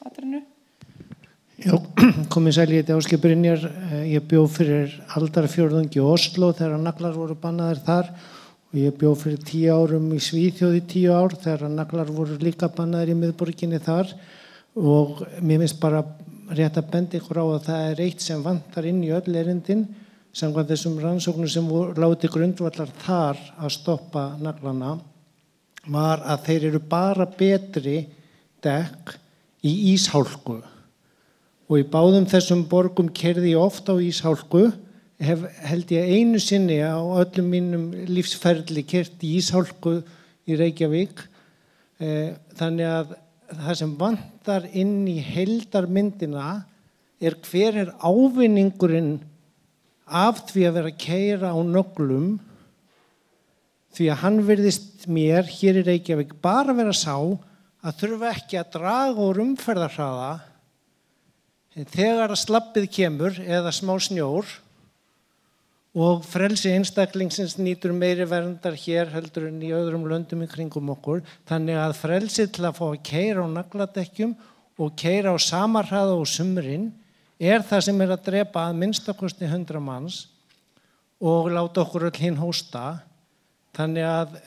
atriðinu. Já, komið sæl, ég heiti Ásgeir Brynjar, ég bjó fyrir aldarfjórðungi í Oslo þegar naglar voru bannaðir þar og ég bjó fyrir 10 árum í Svíþjóð í 10 ár þegar naglar voru líka bannaðir í miðborginni þar og mér finnst bara rétt að benda ykkur á að það er eitt sem vantar inn í öll erindin samkvæmt þessum rannsóknum sem lágu til grundvallar þar að stoppa naglana var að þeir eru bara betri dekk í íshálku. Og í báðum þessum borgum keyrði ég oft á íshálku, held ég einu sinni á öllum mínum lífsferli keyrt í íshálku í Reykjavík. Þannig að það sem vantar inn í heildarmyndina er hver er ávinningurinn af því að vera að keyra á nöglum, því að hann virðist mér hér í Reykjavík bara vera sá að þurfa ekki að draga úr umferðarhraða þegar að slabbið kemur eða smá snjór og frelsi einstaklingsins nýtur meiri verndar hér heldur en í öðrum löndum í kringum okkur. Þannig að frelsi til að fá að keyra á nagladekkjum og keyra á sama hraða og sumrin er það sem er að drepa að minnstakosti 100 manns og láta okkur öll hinn hósta. Þannig að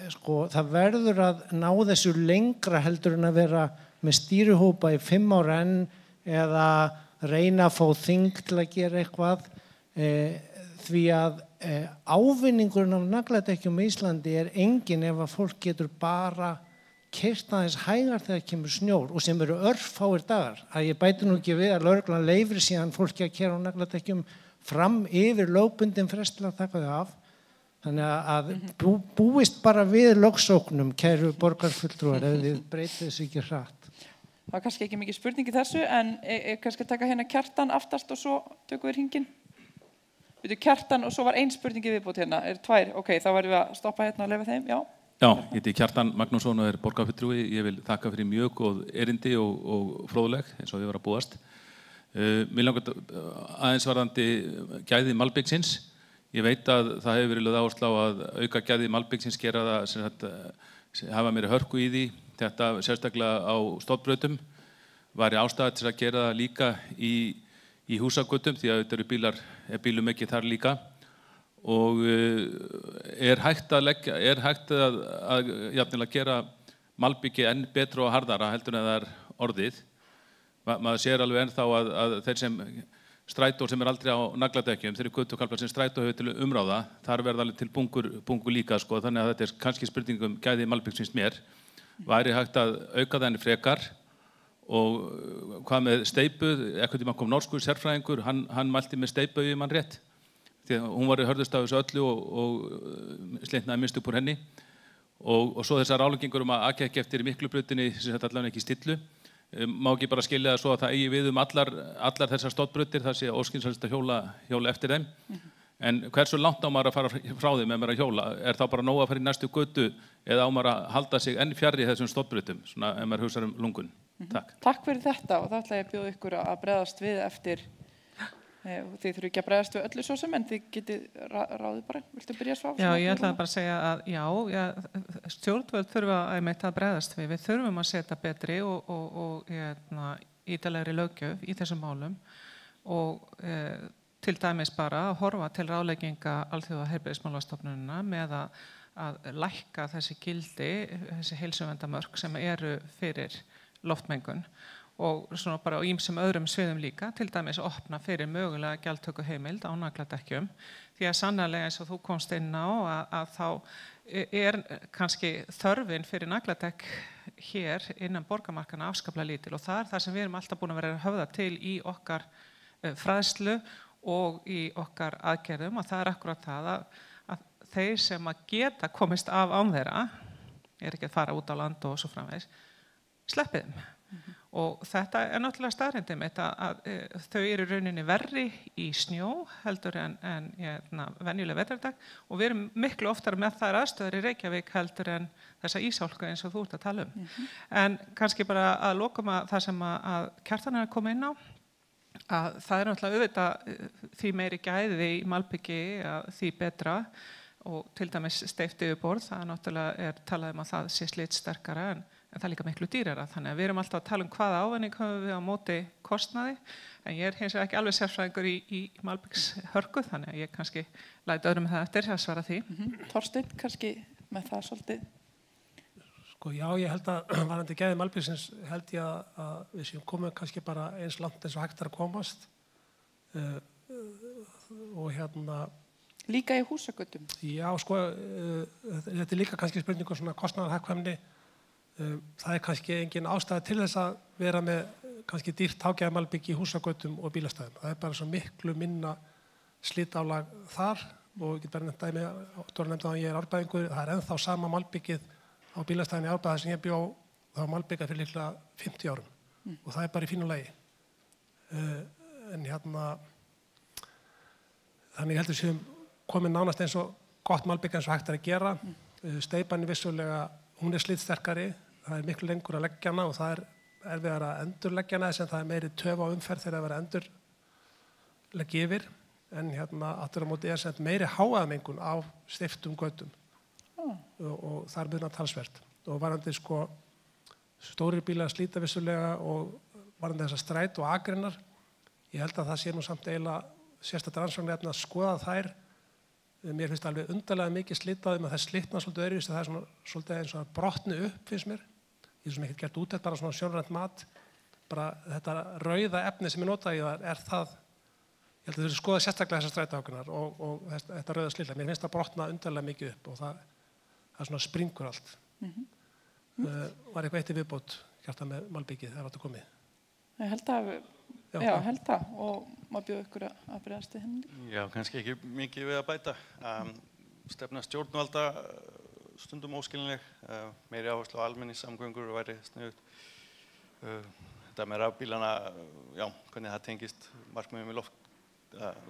það verður að ná þessu lengra heldur en að vera með stýrihópa í 5 ára enn eða reyna að fá þing til að gera eitthvað því að ávinningurinn af nagladekkjum í Íslandi er engin ef að fólk getur bara keyrt aðeins hægar þegar kemur snjór og sem eru örfáir dagar. Að ég bæti nú ekki við að lögreglan leyfir síðan fólki að keyra á nagladekkjum fram yfir lögbundin frest til að taka þau af. Þannig að búist bara við lögsóknum, kæru borgarfulltrúar, ef þið breytið þessu ekki hratt. Það var kannski ekki mikið spurning í þessu, en kannski taka hérna Kjartan aftast og svo tökum við hringinn. Við Kjartan og svo var ein spurning í viðbót hérna, 2, ok, þá verðum við að stoppa hérna og leyfa þeim, já. Já, ég heiti Kjartan Magnússon og er borgarfulltrúi. Ég vil þakka fyrir mjög góð erindi og fróðleg eins og við varum að búast. Mér langar aðeins varðandi gæði malbiksins. Ég veit að það hefur verið lögð áherslu á að auka gæði malbiksins, gera það sem hafa meiri hörku í því. Þetta sérstaklega á stofnbrautum var ástæða til að gera það líka í húsagötum því að þetta eru bílum ekki þar líka og er hægt að gera malbyggi enn betra og harðara heldur en það er orðið. Maður sér alveg ennþá að þeir sem strætó sem er aldrei á nagladekkjum, þeir eru götukalpar sem strætó hefur til umráða, þar verða alveg til bungur líka þannig að þetta er kannski spurning gæði malbyggsins mér. Væri hægt að auka það henni frekar og hvað með steypu, ekkert tíma kom norskur sérfræðingur, hann mælti með steypu ef mann rétt, því að hún var í hörðust af þessu öllu og slitnaði minnst upp úr henni og svo þessar ráðleggingur að aka ekki eftir Miklubrautinni sem þetta allavega ekki stillu, má ekki bara skilja það svo að það eigi við allar þessar stofnbrautir þar sé óskynsamlegt að hjóla eftir þeim. En hversu langt á maður að fara frá þeim ef maður að hjóla? Er þá bara nóg að fara í næstu götu eða á maður að halda sig enn fjarri þessum stofnbrautum, svona ef maður hugsar lungun? Takk. Takk fyrir þetta og það ætla ég að bjóða ykkur að bregðast við eftir, þið þurfum ekki að bregðast við öllu svo sem, en þið getið ráðið bara. Viltu byrja að svá? Já, ég ætlaði bara að segja að stjórnvöld þurfa að bregðast við. Við þurfum að setja betri og ítarlegri löggjöf í þessum málum og til dæmis bara að horfa til ráðlegginga Alþjóðaheilbrigðismálastofnunina með að lækka þessi gildi, þessi heilsuverndarmörk sem eru fyrir loftmengun og svona bara á ýmsum öðrum sviðum líka, til dæmis opna fyrir mögulega gjaldtökuheimild á nagladekkjum því að sannarlega eins og þú komst inn á að þá er kannski þörfin fyrir nagladekk hér innan borgarmarkana afskaplega lítil og það er það sem við erum alltaf búin að vera að höfða til í okkar fræðslu og í okkar aðgerðum og það er akkurat það að þeir sem að geta komist af án þeirra, er ekki að fara út á land og svo framvegis, sleppið þeim. Og þetta er náttúrulega staðreyndin mitt að þau eru rauninni verri í snjó heldur en venjuleg vetrardag og við erum miklu oftar með þær aðstöður í Reykjavík heldur en þessa ísálku eins og þú ert að tala um. En kannski bara að lokum að það sem að Kjartan er að koma inn á, að það er náttúrulega auðvitað því meiri gæði í malbyggi því betra og til dæmis steypt yfirborð, það náttúrulega talað að það sé slitsterkara en það líka miklu dýrara. Þannig að við erum alltaf að tala hvaða ávinning höfum við á móti kostnaði, en ég hins vegar ekki alveg sérfræðingur í malbikshörku, þannig að ég kannski læt öðrum það eftir að svara því. Þorsteinn, kannski með það svolítið? Sko, já, ég held að varðandi gæði malbiksins held ég að við séum komið kannski bara eins langt eins og hægt að komast og Líka í húsagötum? Já, sko, þetta líka kannski spurningu svona kostnaðarhagkvæmni. Það kannski engin ástæða til þess að vera með kannski dýrt hágæðamalbygg í húsagötum og bílastæðum. Það bara svo miklu minna slitálag þar og ég get bara nefnt dæmi, Dóra nefndi að ég árbæðingur, það ennþá sama malbyggið á bílastæðinni í Árbæði sem ég bjó, það var malbyggað fyrir líklega 50 árum og það bara í fínu lagi. En þannig ég heldur séum komin nánast eins og gott malbygg eins og hægt að gera. Steypan vissulega, hún slitsterkari, það miklu lengur að leggja hana og það erfiðar að endurleggja hana þess að það meiri töf á umferð þegar það verður endurleggja yfir. En aftur á móti sem meiri háaðamengun á steyptum götum og það munar talsvert. Og varðandi sko stórir bílar slíta vissulega og varðandi þessar stræt og akreinar, ég held að það sé nú samt eiginlega sérstakt rannsóknarefni að skoða þær. Mér finnst alveg undarlega mikið slitaðum að það slitna svolítið öðruvísi, það svona svolítið eins og að brotni upp finnst mér. Ég sem ekkert gert útett, bara svona sjónrænt mat. Bara þetta rauða efni sem ég nota í það það, ég held að þú skoða sérstaklega þessar strætókunar og þetta rauða slita. Mér finnst það brotna undarlega mikið upp og það svona springur allt. Var eitthvað eitt í viðbót Kjartan með malbyggið þegar þetta komið? Ég held að Já, held það og maður bjóð ykkur að bregðast til henni. Já, kannski ekki mikið við að bæta. Stefna stjórnvalda stundum óskiljanleg, meiri áherslu á almenningssamgöngur væri sniðugt. Þetta með rafbílana, já, hvernig það tengist markmiðum í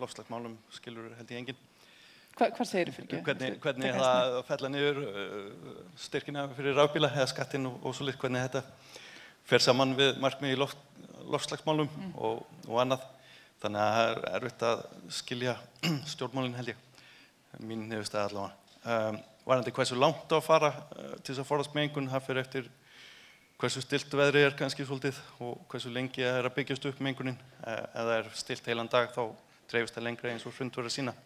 loftslagsmálum skilur held ég enginn. Hvað segirðu fyrir ekki? Hvernig það fella niður styrkina fyrir rafbíla eða skattinn og svo litt hvernig þetta fer saman við markmið í loftslagsmálum og annað. Þannig að það erfitt að skilja stjórnmálin held ég, mín niðurstaða allavega. Varðandi hversu langt á að fara til þess að forðast mengun, það fer eftir hversu stillt veðri kannski svolítið og hversu lengi það að byggjast upp mengunin. Ef það stillt heilan dag þá dreifist það lengra eins og Hrund var að sýna.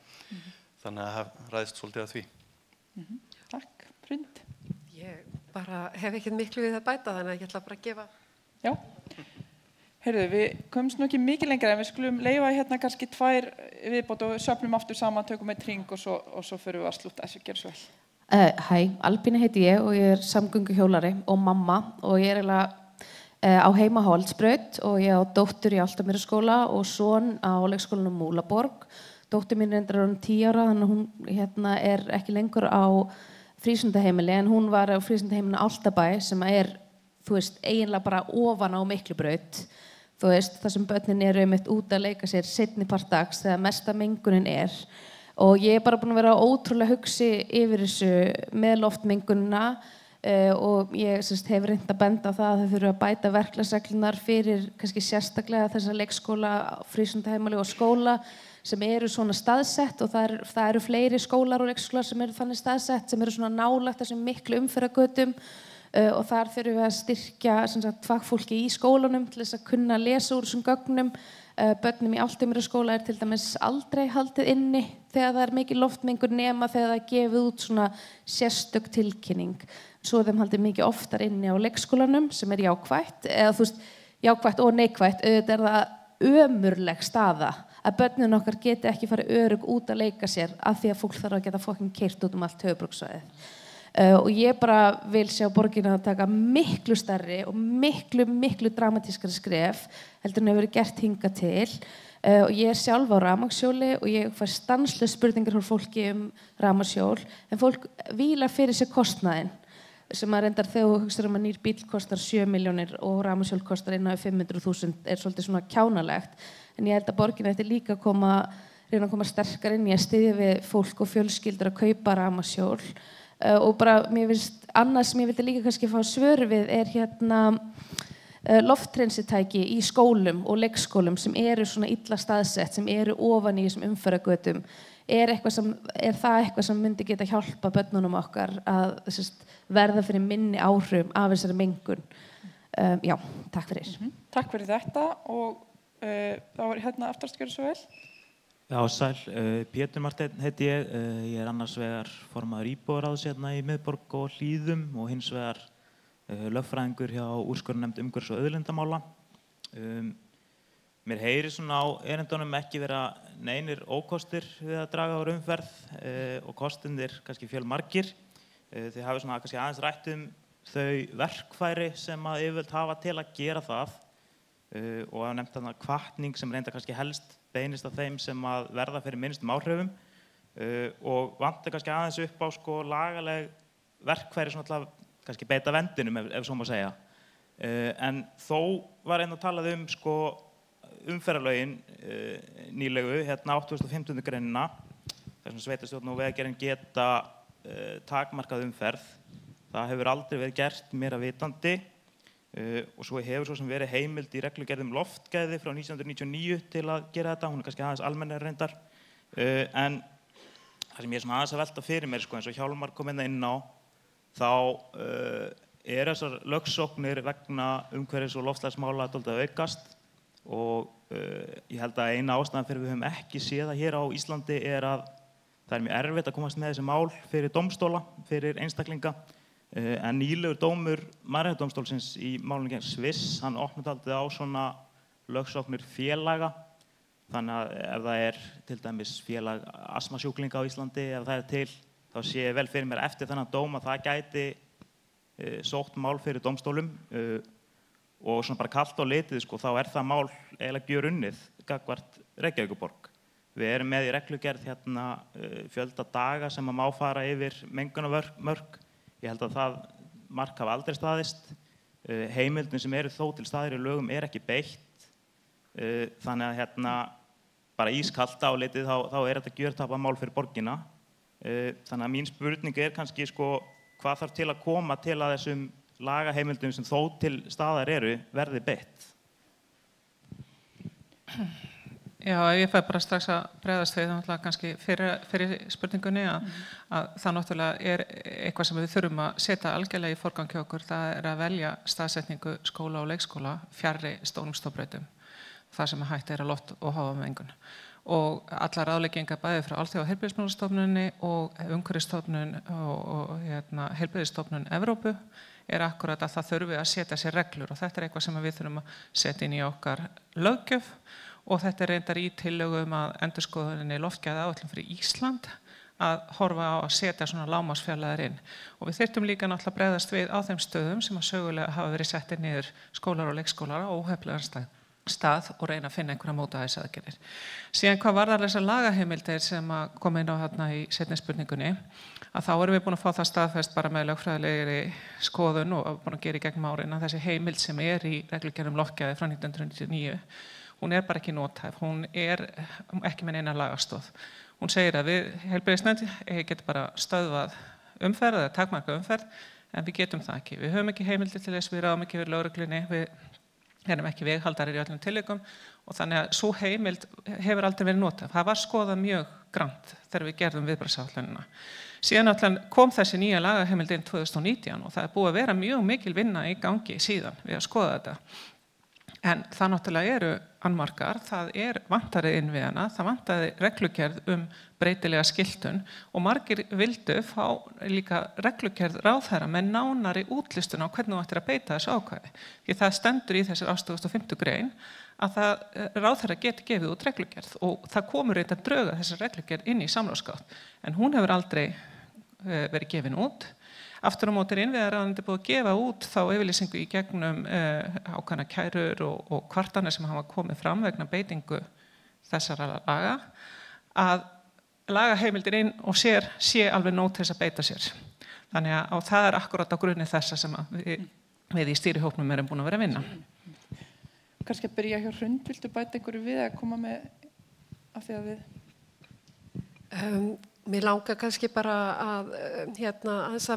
Þannig að það ræðist svolítið að því. Takk, Hrund. Ég bara hef ekkert miklu við að bæta þannig að ég ætla bara að gefa. Já. Heyrðu, við komumst nú ekki mikið lengra en við skulum leyfa kannski 2 viðbót og söfnum aftur saman, tökum eitt hring og svo förum við að slúta þessu, gjör svo vel. Hæ, Albína heiti ég og ég samgönguhjólari og mamma og ég eiginlega á heima á Holtsbraut og ég á dóttur í Álftamýraskóla og son á leikskólanum Múlaborg. Dóttir mín er 10 ára þannig að hún ekki lengur á frístundaheimili en hún var á frístundaheimilinu Álftabæ sem þú veist, eiginlega bara ofan á Miklubraut. Þú veist, það sem börnin einmitt út að leika sér seinni part dags þegar mesta mengunin og ég bara búin að vera ótrúlega hugsi yfir þessu með loftmengunina og ég hef reynt að benda á það að þau þurfa að bæta verklagsreglurnar fyrir kannski sérstaklega þessa leikskóla, frístundaheimili og skóla sem eru svona staðsett og það eru fleiri skólar og leikskólar sem eru þannig staðsett sem eru svona nálægt þessum miklu umferðargötum og þar þurfum við að styrkja fagfólki í skólanum til þess að kunna lesa úr þessum gögnum. Börnum í Álftamýraskóla til dæmis aldrei haldið inni þegar það mikið loftmengun nema þegar það gefið út svona sérstök tilkynning. Svo þeim haldið mikið oftar inni á leikskólanum sem jákvætt, eða þú veist, jákvætt og neikvætt, auðvitað það ömurleg staða að börnin okkar geti ekki farið örugg út að leika sér af því að fólk þarf að geta keyrt út allt höfuðborgarsvæðið. Og ég bara vil sjá borgina að taka miklu stærri og miklu dramatískari skref heldur en hefur verið gert hingað til og ég sjálf á rafmagnshjóli og ég fær stanslaust spurningar frá fólki rafmagnshjól en fólk vílar fyrir sér kostnaðinn sem að reyndar þegar þú hugsar að nýr bíll kostar 7 milljónir og rafmagnshjól kostar innan 500.000 svolítið svona kjánalegt en ég held að borgina þetta líka reyna að koma sterkar inn í að styðja við fólk og fjölskyldur að kaupa rafmagnshjól og bara mér finnst annað sem ég vildi líka kannski fá svör við loftrensitæki í skólum og leikskólum sem eru svona illa staðsett, sem eru ofan í þessum umferðargötum. Er það eitthvað sem myndi geta hjálpa börnunum okkar að verða fyrir minni áhrifum af þessari mengun? Já, takk fyrir. Takk fyrir þetta og þá var hérna aftast gjörðu svo vel. Já, sæl. Pétur Marteinn heiti ég. Ég annars vegar formaður íbúðaráðs hérna í Miðborg og Hlíðum og hins vegar lögfræðingur hjá úrskurðarnefnd umhverfis- og auðlindamála. Mér heyri svona á erindunum ekki vera neinir ókostir við að draga úr umferð og kostirnir kannski fjölmargir. Þið hafið svona kannski aðeins rætt þau verkfæri sem að yfirvöld hafa til að gera það og hafa nefnt þarna hvatning sem reynda kannski helst beinist af þeim sem að verða fyrir minnstum áhrifum og vantar kannski aðeins upp á lagaleg verkfæri svona alltaf kannski beita vendinum ef svo má segja. En þó var einn að talað umferðarlögin nýlegu, hérna 8.15. greinina, þar sem sveitarstjórn og vegagerðin geta takmarkað umferð. Það hefur aldrei verið gert mér að vitandi og svo hefur svo sem verið heimild í reglugerð loftgæði frá 1999 til að gera þetta. Hún kannski aðeins almennari reyndar. En það sem ég aðeins að velta fyrir mér, eins og Hjálmar kom inn á, þá þessar lögsóknir vegna umhverfis- og loftslagsmála dálítið að aukast og ég held að eina ástæðan fyrir við höfum ekki séð það hér á Íslandi að það mjög erfitt að komast með þessi mál fyrir dómstóla, fyrir einstaklinga. En nýlegur dómur Mannréttindadómstólsins í málinu gegn Sviss, hann opnaði dálítið á svona lögsóknir félaga. Þannig að ef það til dæmis félag astmasjúklinga á Íslandi, ef það til, þá sé ég vel fyrir mér eftir þennan dóm að það gæti sótt mál fyrir dómstólum og svona bara kalt á litið þá það mál eiginlega gjörunnið gagnvart Reykjavíkurborg. Við með í reglugerð hérna fjölda daga sem að má fara yfir mengunarmörk. Ég held að það mark hafa aldrei staðist. Heimildin sem þó til staðir í lögum ekki beitt. Þannig að hérna bara ískalt á litið þá þetta gjörtapað mál fyrir borgina. Þannig að mín spurning kannski hvað þarf til að koma til að þessum lagaheimildum sem þó til staðar verði beitt? Já, ég fæ bara strax að bregðast við það kannski fyrir spurningunni að það náttúrulega eitthvað sem við þurfum að setja algjörlega í forgang hjá okkur, það að velja staðsetningu skóla og leikskóla fjarri stórum stofnbrautum, það sem hægt að loft- og hávaðamengun. Og allar ráðleggingar bæði frá Alþjóðaheilbrigðismálastofnuninni og Umhverfisstofnun og Heilbrigðisstofnun Evrópu akkúrat að það þurfi að setja sér reglur og þetta eitthvað sem við þurfum að setja inn í okkar löggjöf. Og þetta reyndar í tillögum að endurskoðuninni loftgæðaáætlun fyrir Ísland að horfa á að setja svona lágmarksfjarlægðir inn. Og við þyrftum líka náttúrulega bregðast við á þeim stöðum sem að sögulega hafa verið settir niður skólar og leikskólar á óheppilegan stað og reyna að finna einhverja mótvægisaðgerðir. Síðan hvað varðar þessar lagaheimildir sem að koma inn á hérna í seinni spurningunni, að þá erum við búin að fá það staðfest bara með lögfræðilegri skoðun og búin að gera í gegnum árin að þessi heimild sem í reglugerð loftgæði frá 1999 hún bara ekki nothæf, hún ekki með neina lagastoð. Hún segir að við heilbrigðisnefnd getum bara stöðvað umferð eða takmarkað umferð, en við getum það ekki. Við höfum ekki heimildir til þess, við ráðum ekki við lögreglunni, við erum ekki veghaldarir í öllum tilvikum og þannig að sú heimild hefur aldrei verið notað. Það var skoðað mjög grannt þegar við gerðum viðbragðsáætlunina. Síðan náttúrulega kom þessi nýja lagaheimild inn 2019 og það búið að vera mjög mikil vinna í gangi síðan við að skoða þetta. En það náttúrulega annmarkar, það vantaði innviðana, það vantaði reglugerð breytilega skiltun og margir vildu fá líka reglugerð ráðherra með nánari útlistun á hvernig þú ættir að beita þessu ákvæði. Því það stendur í þessari 8.5. grein að ráðherra geti gefið út reglugerð og það komur reyndar dröga þessar reglugerð inn í samráðsgátt en hún hefur aldrei verið gefin út. Aftur á móti innviðaráðuneytið búið að gefa út þá yfirlýsingu í gegnum ákveðnar kærur og kvartanir sem hafa komið fram vegna beitingu þessara laga að lagaheimildir inn og sér sé alveg nóg til þess að beita sér. Þannig að það akkúrat á grunni þessa sem við í stýrihópnum erum búin að vera að vinna. Kannski að byrja hjá Hrund, viltu bæta einhverju við að koma með af því að við? Mér langar kannski bara að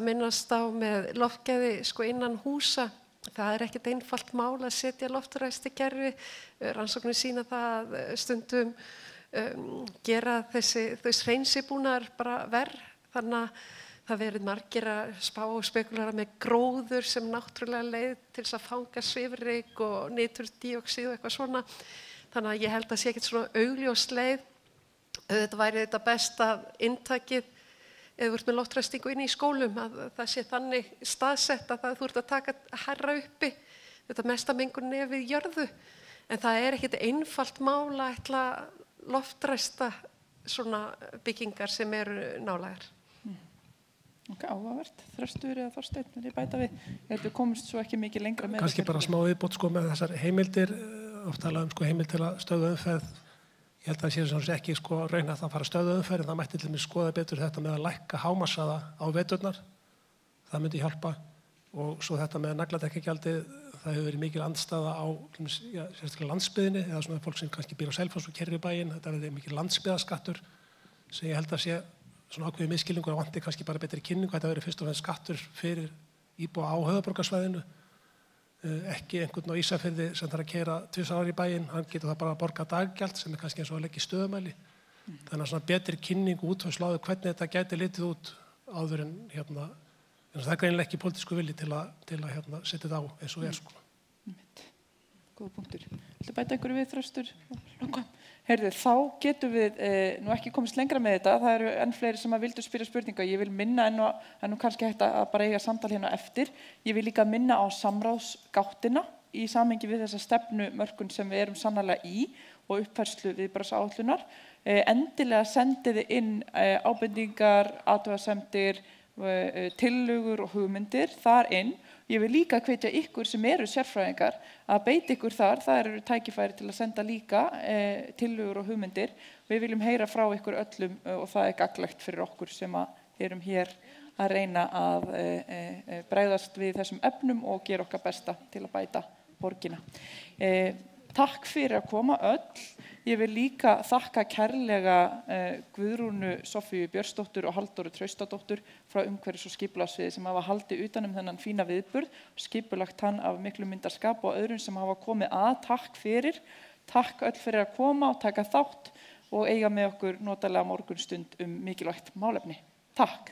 minnast á með loftgæði innan húsa það ekkert einfalt mál að setja loftræstikerfi. Rannsóknir sýna það að stundum gera þau hreinsibúnaðar bara verð. Þannig að það verið margir að spá og spekulara með gróður sem náttúrulega leið til þess að fanga svifryk og niturdíoxíð og eitthvað svona. Þannig að ég held að sé ekkert svona augljós leið. Þetta væri þetta besta inntakið ef þú ert með loftræstingu inn í skólum, að það sé þannig staðsett að þú ert að taka hærra uppi þetta mesta mengun við jörðu. En það er ekkert einfalt mál að ætla loftræsta svona byggingar sem eru nálægar. Ok, áhugavert. Þröstur eða Þorsteinn, er ég bæta við? Ég held við komumst svo ekki mikið lengra með Kannski bara smá viðbót sko með þessar heimildir, oft talað sko heimild til að stöðva umferð. Ég held að það sé svona ekki sko raunhæft að fara að stöðva umferð, en það mætti til mig skoða betur þetta með að lækka hámarkshraða á veturnar. Það myndi hjálpa. Og svo þetta með nagladekkjagjaldið, það hefur verið mikil andstaða á sérstaklega landsbyggðinni, eða svona fólk sem kannski býr á Selfoss og keyrir í bæinn. Þetta verið mikil landsbyggðaskattur sem ég held að sé svona ákveðið miskilningur að vanti kannski bara betri kynningu. Þetta verið fyrst og fremst skattur fyrir íbúa á höfuðborgarsvæðinu, ekki einhvern á Ísafirði sem þarf að keyra 2 ára í bæinn, hann getur það bara að borga daggjald sem kannski eins og að leggja í stöðumæli. Þannig að svona betri kynningu útfærslu á hvernig þetta gæti litið út áður en það er greinilega ekki pólitísku vilji til að setja þetta á eins og sko. Góða punktur. Viltu bæta einhverju við, Þröstur? Heyrðu, þá getum við nú ekki komist lengra með þetta. Það eru enn fleiri sem vildu spyrja spurninga. Ég vil minna en nú kannski hægt að bara eiga samtal hérna eftir. Ég vil líka minna á samráðsgáttina í samhengi við þessa stefnumörkun sem við erum sannarlega í og uppfærslu viðbragðsáætlunar. Endilega sendiði inn ábendingar, athugasemdir, tillögur og hugmyndir þar inn. Ég vil líka hvetja ykkur sem eru sérfræðingar að beita ykkur þar. Það eru tækifæri til að senda líka tillögur og hugmyndir. Við viljum heyra frá ykkur öllum og það er gagnlegt fyrir okkur sem erum hér að reyna að bregðast við þessum efnum og gera okkar besta til að bæta borgina. Takk fyrir að koma öll. Ég vil líka þakka kærlega Guðrúnu Soffíu Björnsdóttur og Halldóru Traustadóttur frá umhverfis- og skipulagssviði sem hafa haldið utan þennan fína viðburð, skipulagt hann af miklu myndarskap og öðrum sem hafa komið að. Takk fyrir. Takk öll fyrir að koma og taka þátt og eiga með okkur notalega morgunstund mikilvægt málefni. Takk.